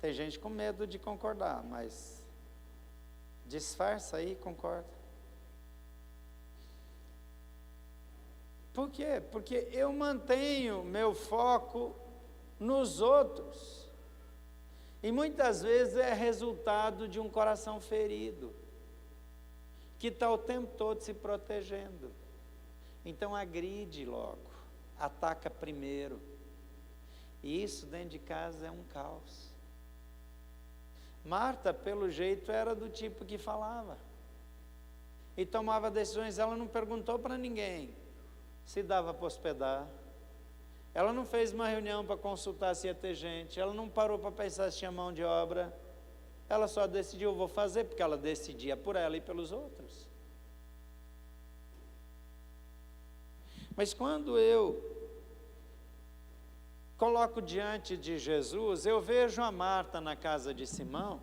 Tem gente com medo de concordar, mas disfarça aí e concorda. Por quê? Porque eu mantenho meu foco nos outros. E muitas vezes é resultado de um coração ferido, que está o tempo todo se protegendo. Então agride logo, ataca primeiro. E isso dentro de casa é um caos. Marta, pelo jeito, era do tipo que falava e tomava decisões. Ela não perguntou para ninguém se dava para hospedar. Ela não fez uma reunião para consultar se ia ter gente. Ela não parou para pensar se tinha mão de obra. Ela só decidiu: vou fazer, porque ela decidia por ela e pelos outros. Mas quando eu coloco diante de Jesus, eu vejo a Marta na casa de Simão,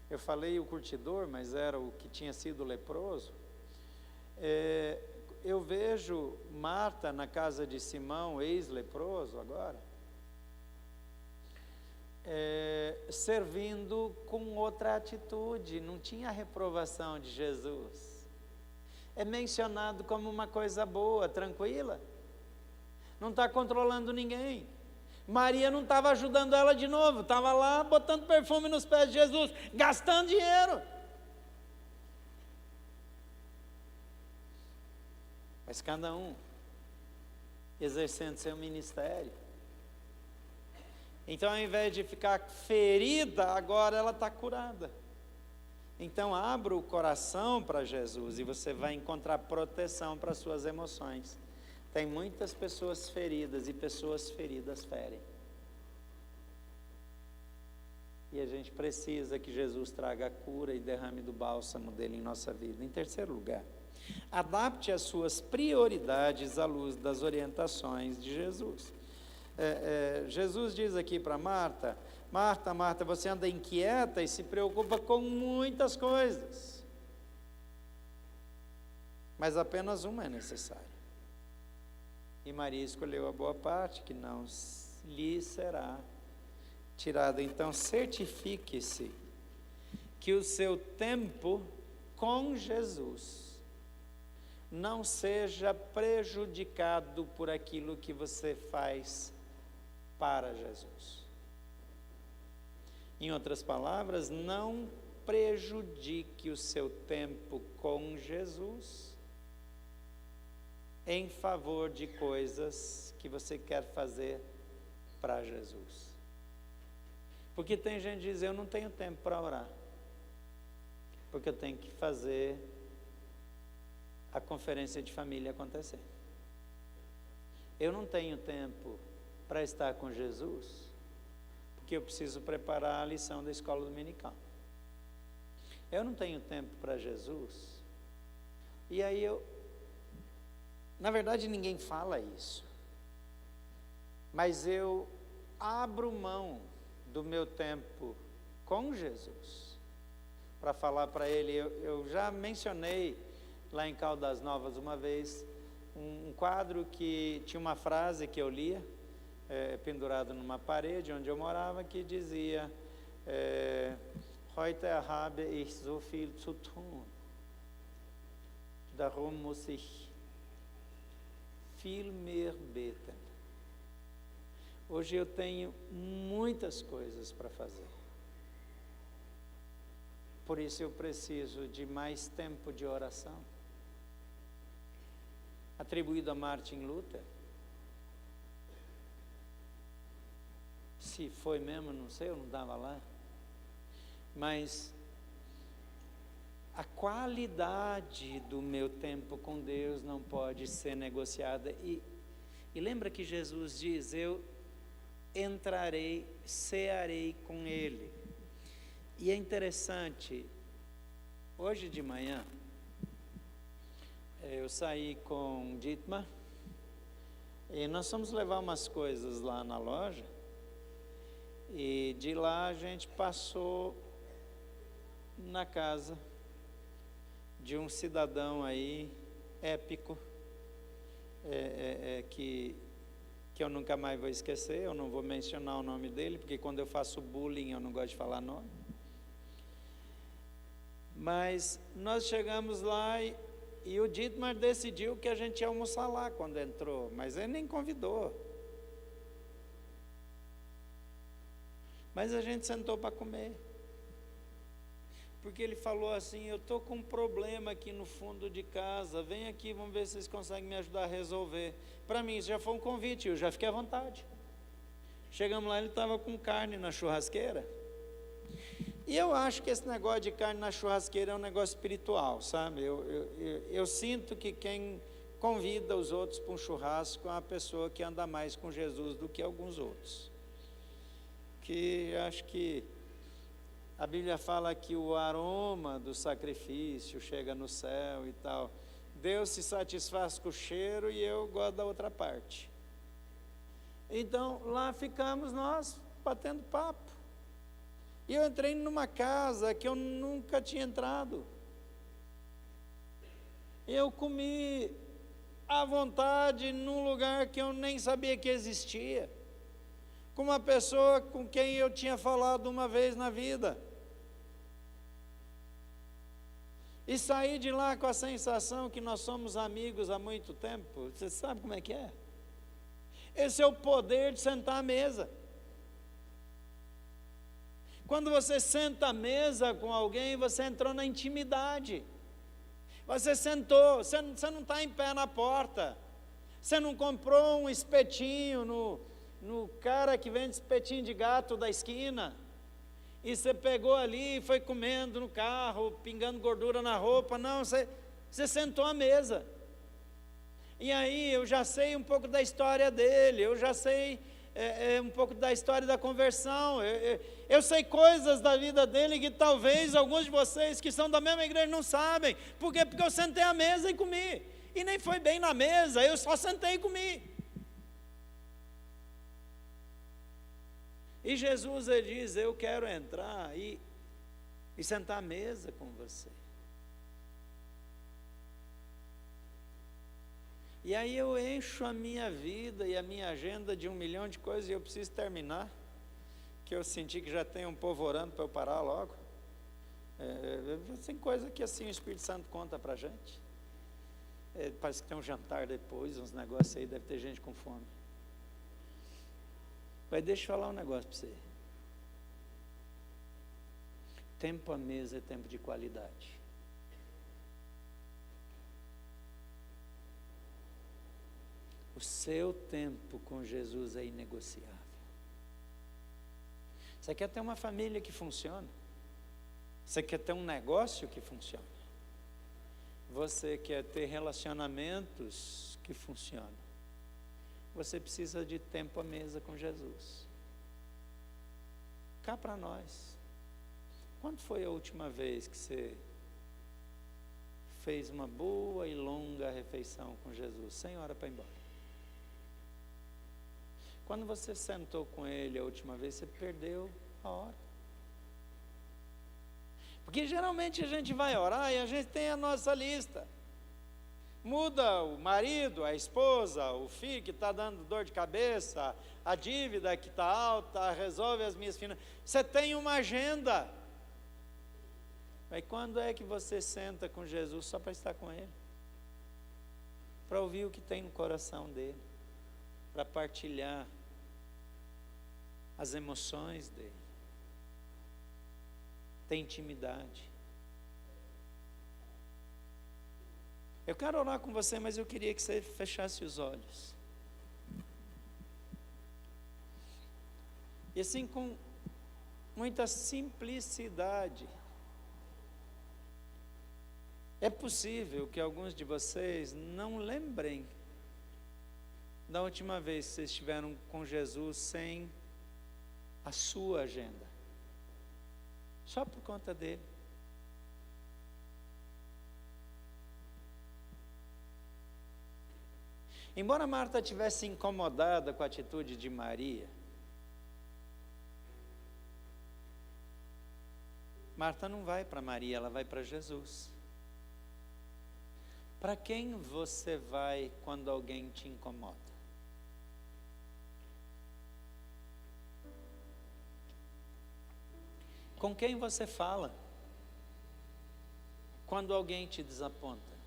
Eu falei o curtidor, mas era o que tinha sido leproso. Eu vejo Marta na casa de Simão, ex-leproso agora, servindo com outra atitude, não tinha a reprovação de Jesus. É mencionado como uma coisa boa, tranquila, não está controlando ninguém. Maria não estava ajudando ela de novo, estava lá botando perfume nos pés de Jesus, gastando dinheiro. Mas cada um exercendo seu ministério. Então, ao invés de ficar ferida, agora ela está curada. Então, abra o coração para Jesus e você vai encontrar proteção para suas emoções. Tem muitas pessoas feridas e pessoas feridas ferem. E a gente precisa que Jesus traga a cura e derrame do bálsamo dele em nossa vida. Em terceiro lugar, adapte as suas prioridades à luz das orientações de Jesus. Jesus diz aqui para Marta: Marta, Marta, você anda inquieta e se preocupa com muitas coisas, mas apenas uma é necessária. E Maria escolheu a boa parte, que não lhe será tirada. Então, certifique-se que o seu tempo com Jesus não seja prejudicado por aquilo que você faz para Jesus. Em outras palavras, não prejudique o seu tempo com Jesus em favor de coisas que você quer fazer para Jesus. Porque tem gente que diz: eu não tenho tempo para orar, porque eu tenho que fazer a conferência de família acontecer. Eu não tenho tempo para estar com Jesus, porque eu preciso preparar a lição da escola dominical. Eu não tenho tempo para Jesus. E aí na verdade ninguém fala isso, mas eu abro mão do meu tempo com Jesus para falar para Ele. Eu já mencionei lá em Caldas Novas uma vez um quadro que tinha uma frase que eu lia, pendurado numa parede onde eu morava, que dizia: Heute habe ich so viel zu tun, darum muss ich viel mehr beten. Hoje eu tenho muitas coisas para fazer, por isso eu preciso de mais tempo de oração. Atribuído a Martin Luther. Se foi mesmo, não sei, eu não estava lá. Mas a qualidade do meu tempo com Deus não pode ser negociada. E lembra que Jesus diz: eu entrarei, cearei com Ele. E é interessante, hoje de manhã, eu saí com Dietmar e nós fomos levar umas coisas lá na loja, e de lá a gente passou na casa de um cidadão aí épico, que eu nunca mais vou esquecer. Eu não vou mencionar o nome dele, porque quando eu faço bullying eu não gosto de falar nome. Mas nós chegamos lá e o Dietmar decidiu que a gente ia almoçar lá quando entrou, mas ele nem convidou. Mas a gente sentou para comer, porque ele falou assim: eu estou com um problema aqui no fundo de casa, vem aqui, vamos ver se vocês conseguem me ajudar a resolver. Para mim isso já foi um convite, eu já fiquei à vontade. Chegamos lá, ele estava com carne na churrasqueira. E eu acho que esse negócio de carne na churrasqueira é um negócio espiritual, sabe? Eu sinto que quem convida os outros para um churrasco é uma pessoa que anda mais com Jesus do que alguns outros. Que acho que a Bíblia fala que o aroma do sacrifício chega no céu e tal. Deus se satisfaz com o cheiro e eu gosto da outra parte. Então lá ficamos nós batendo papo. E eu entrei numa casa que eu nunca tinha entrado. Eu comi à vontade num lugar que eu nem sabia que existia, com uma pessoa com quem eu tinha falado uma vez na vida. E saí de lá com a sensação que nós somos amigos há muito tempo. Você sabe como é que é? Esse é o poder de sentar à mesa. Quando você senta à mesa com alguém, você entrou na intimidade. Você sentou, você não está em pé na porta. Você não comprou um espetinho no cara que vende espetinho de gato da esquina. E você pegou ali e foi comendo no carro, pingando gordura na roupa. Não, você sentou à mesa. E aí eu já sei um pouco da história dele, eu já sei um pouco da história da conversão, eu sei coisas da vida dele que talvez alguns de vocês que são da mesma igreja não sabem. Por quê? Porque eu sentei à mesa e comi. E nem foi bem na mesa, eu só sentei e comi. E Jesus, ele diz, eu quero entrar e sentar à mesa com você. E aí eu encho a minha vida e a minha agenda de 1 milhão de coisas e eu preciso terminar, que eu senti que já tem um povo orando para eu parar logo. Tem coisa que assim o Espírito Santo conta para a gente. Parece que tem um jantar depois, uns negócios aí, deve ter gente com fome. Mas deixa eu falar um negócio para você. Tempo à mesa é tempo de qualidade. O seu tempo com Jesus é inegociável. Você quer ter uma família que funciona? Você quer ter um negócio que funciona? Você quer ter relacionamentos que funcionam? Você precisa de tempo à mesa com Jesus. Cá para nós. Quando foi a última vez que você fez uma boa e longa refeição com Jesus, sem hora para ir embora? Quando você sentou com Ele a última vez, você perdeu a hora. Porque geralmente a gente vai orar e a gente tem a nossa lista. Muda o marido, a esposa, o filho que está dando dor de cabeça, a dívida que está alta, resolve as minhas finanças. Você tem uma agenda. Mas quando é que você senta com Jesus só para estar com Ele? Para ouvir o que tem no coração dele, para partilhar as emoções dele, ter intimidade. Eu quero orar com você, mas eu queria que você fechasse os olhos. E assim, com muita simplicidade, é possível que alguns de vocês não lembrem da última vez que vocês estiveram com Jesus sem a sua agenda, só por conta dele. Embora Marta tivesse incomodada com a atitude de Maria, Marta não vai para Maria, ela vai para Jesus. Para quem você vai quando alguém te incomoda? Com quem você fala quando alguém te desaponta?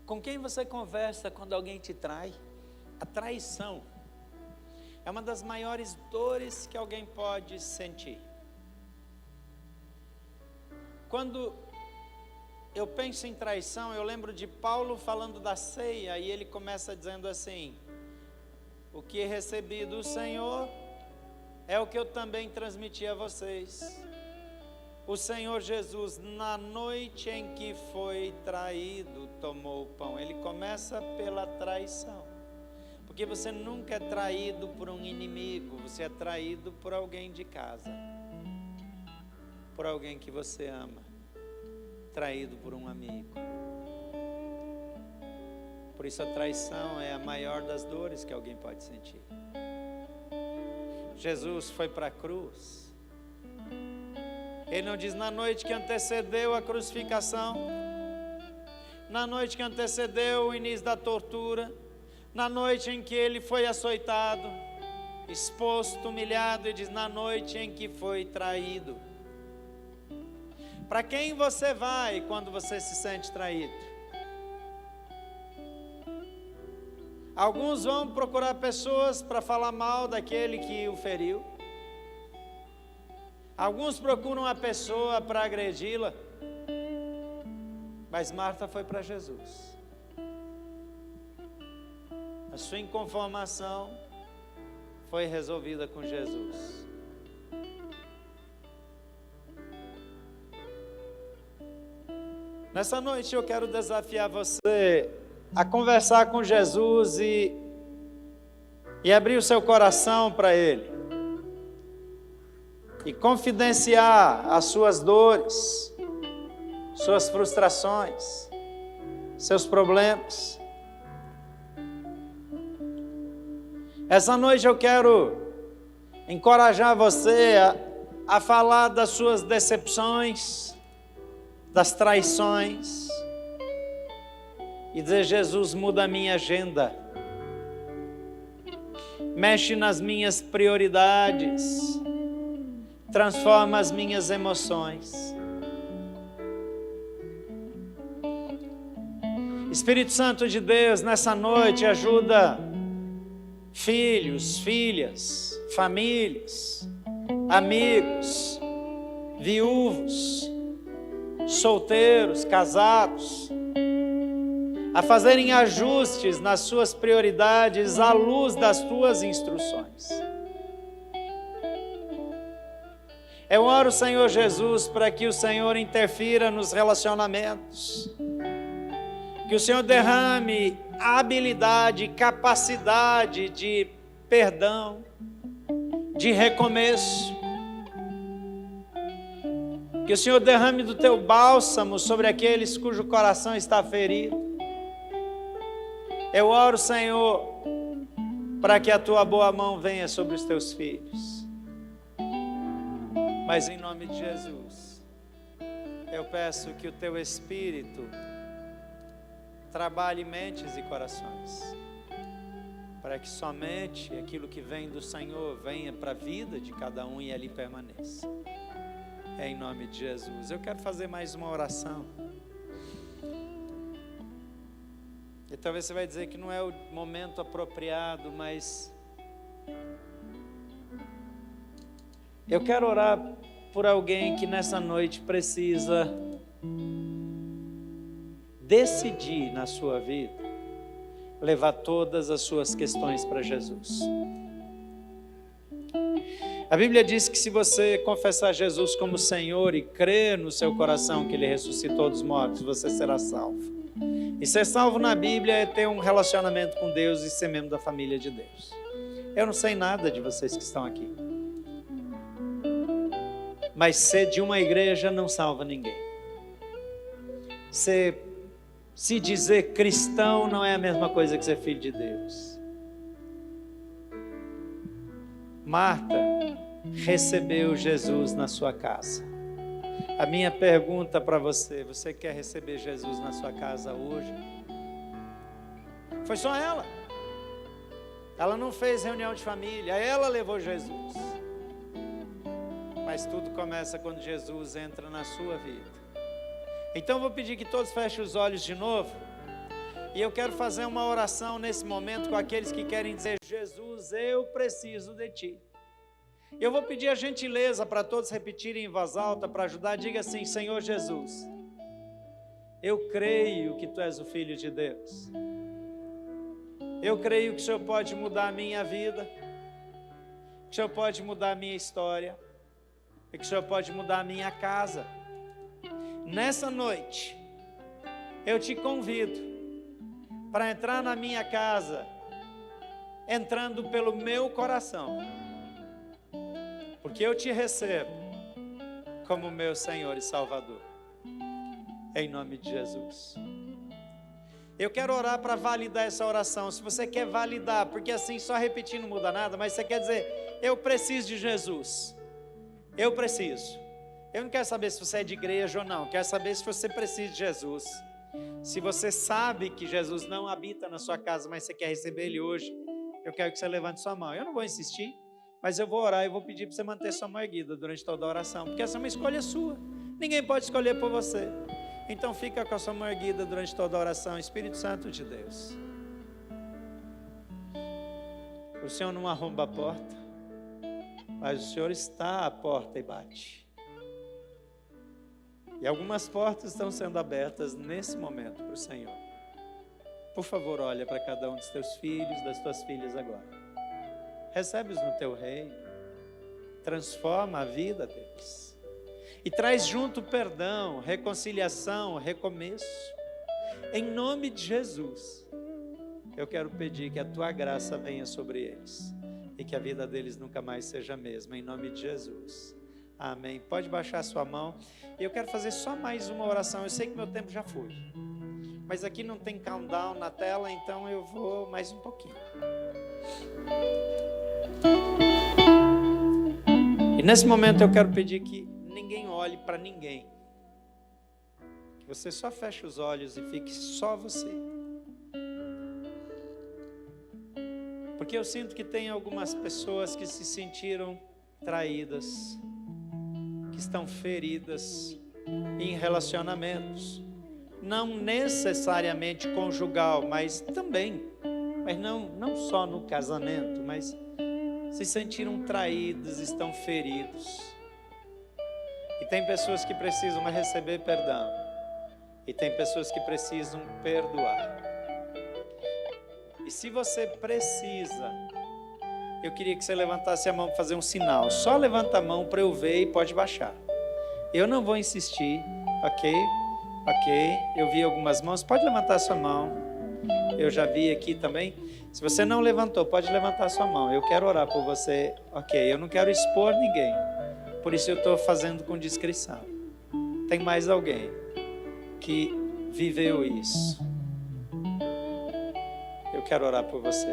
Com quem você conversa quando alguém te trai? A traição é uma das maiores dores que alguém pode sentir. Quando eu penso em traição, eu lembro de Paulo falando da ceia, e ele começa dizendo assim: o que recebi do Senhor é o que eu também transmiti a vocês. O Senhor Jesus, na noite em que foi traído, tomou o pão. Ele começa pela traição, porque você nunca é traído por um inimigo, você é traído por alguém de casa, por alguém que você ama, traído por um amigo. Por isso a traição é a maior das dores que alguém pode sentir. Jesus foi para a cruz. Ele não diz na noite que antecedeu a crucificação, na noite que antecedeu o início da tortura, na noite em que ele foi açoitado, exposto, humilhado, e diz na noite em que foi traído. Para quem você vai quando você se sente traído? Alguns vão procurar pessoas para falar mal daquele que o feriu. Alguns procuram a pessoa para agredi-la. Mas Marta foi para Jesus. A sua inconformação foi resolvida com Jesus. Nessa noite eu quero desafiar você a conversar com Jesus e abrir o seu coração para Ele. E confidenciar as suas dores, suas frustrações, seus problemas. Essa noite eu quero encorajar você a falar das suas decepções, das traições, e dizer: Jesus, muda a minha agenda, mexe nas minhas prioridades, transforma as minhas emoções. Espírito Santo de Deus, nessa noite ajuda filhos, filhas, famílias, amigos, viúvos, solteiros, casados, a fazerem ajustes nas suas prioridades à luz das tuas instruções. Eu oro, Senhor Jesus, para que o Senhor interfira nos relacionamentos, que o Senhor derrame habilidade, capacidade de perdão, de recomeço, que o Senhor derrame do teu bálsamo sobre aqueles cujo coração está ferido. Eu oro, Senhor, para que a tua boa mão venha sobre os teus filhos. Mas em nome de Jesus, eu peço que o teu Espírito trabalhe mentes e corações, para que somente aquilo que vem do Senhor venha para a vida de cada um e ali permaneça. É em nome de Jesus. Eu quero fazer mais uma oração. E talvez você vai dizer que não é o momento apropriado, mas eu quero orar por alguém que nessa noite precisa decidir na sua vida levar todas as suas questões para Jesus. A Bíblia diz que se você confessar Jesus como Senhor e crer no seu coração que Ele ressuscitou dos mortos, você será salvo. E ser salvo na Bíblia é ter um relacionamento com Deus e ser membro da família de Deus. Eu não sei nada de vocês que estão aqui, mas ser de uma igreja não salva ninguém. Se dizer cristão não é a mesma coisa que ser filho de Deus. Marta recebeu Jesus na sua casa. A minha pergunta para você: você quer receber Jesus na sua casa hoje? Foi só ela. Ela não fez reunião de família, ela levou Jesus. Mas tudo começa quando Jesus entra na sua vida. Então eu vou pedir que todos fechem os olhos de novo. E eu quero fazer uma oração nesse momento com aqueles que querem dizer: Jesus, eu preciso de Ti. Eu vou pedir a gentileza para todos repetirem em voz alta para ajudar. Diga assim: Senhor Jesus, eu creio que Tu és o Filho de Deus. Eu creio que o Senhor pode mudar a minha vida, que o Senhor pode mudar a minha história, e que o Senhor pode mudar a minha casa. Nessa noite, eu te convido para entrar na minha casa, entrando pelo meu coração, porque eu te recebo como meu Senhor e Salvador. Em nome de Jesus. Eu quero orar para validar essa oração. Se você quer validar, porque assim só repetir não muda nada, mas você quer dizer, eu preciso de Jesus. Eu preciso. Eu não quero saber se você é de igreja ou não. Quero saber se você precisa de Jesus. Se você sabe que Jesus não habita na sua casa, mas você quer receber Ele hoje, eu quero que você levante sua mão. Eu não vou insistir, mas eu vou orar e vou pedir para você manter sua mão erguida durante toda a oração, porque essa é uma escolha sua. Ninguém pode escolher por você. Então fica com a sua mão erguida durante toda a oração. Espírito Santo de Deus, o Senhor não arromba a porta, mas o Senhor está à porta e bate. E algumas portas estão sendo abertas nesse momento para o Senhor. Por favor, olha para cada um dos teus filhos, das tuas filhas agora. Recebe-os no teu reino, transforma a vida deles. E traz junto perdão, reconciliação, recomeço. Em nome de Jesus, eu quero pedir que a tua graça venha sobre eles e que a vida deles nunca mais seja a mesma. Em nome de Jesus. Amém. Pode baixar a sua mão. Eu quero fazer só mais uma oração. Eu sei que meu tempo já foi, mas aqui não tem countdown na tela, então eu vou mais um pouquinho. E nesse momento eu quero pedir que ninguém olhe para ninguém. Que você só feche os olhos e fique só você. Porque eu sinto que tem algumas pessoas que se sentiram traídas, que estão feridas em relacionamentos, não necessariamente conjugal, mas também, mas não só no casamento, mas se sentiram traídos, estão feridos. E tem pessoas que precisam receber perdão, e tem pessoas que precisam perdoar. E se você precisa, eu queria que você levantasse a mão para fazer um sinal. Só levanta a mão para eu ver e pode baixar. Eu não vou insistir, ok? Eu vi algumas mãos, pode levantar a sua mão. Eu já vi aqui também. Se você não levantou, pode levantar a sua mão. Eu quero orar por você, ok? Eu não quero expor ninguém, por isso eu estou fazendo com discrição. Tem mais alguém que viveu isso? Eu quero orar por você.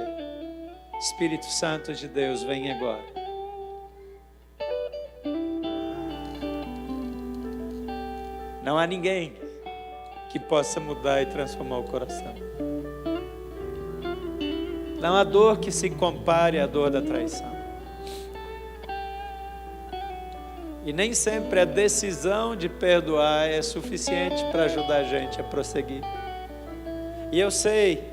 Espírito Santo de Deus, vem agora. Não há ninguém que possa mudar e transformar o coração. Não há dor que se compare à dor da traição. E nem sempre a decisão de perdoar é suficiente para ajudar a gente a prosseguir. E eu sei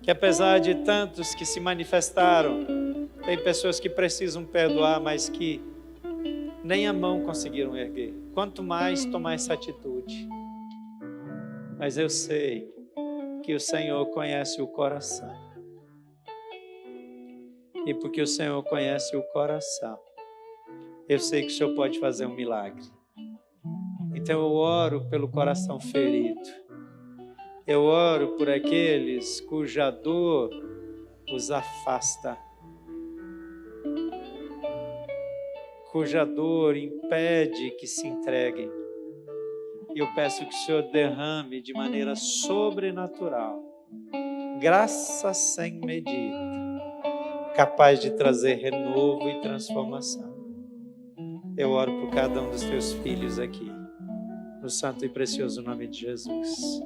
que apesar de tantos que se manifestaram, tem pessoas que precisam perdoar, mas que nem a mão conseguiram erguer. Quanto mais tomar essa atitude. Mas eu sei que o Senhor conhece o coração. E porque o Senhor conhece o coração, eu sei que o Senhor pode fazer um milagre. Então eu oro pelo coração ferido. Eu oro por aqueles cuja dor os afasta, cuja dor impede que se entreguem. E eu peço que o Senhor derrame de maneira sobrenatural, graça sem medida, capaz de trazer renovo e transformação. Eu oro por cada um dos teus filhos aqui, no santo e precioso nome de Jesus.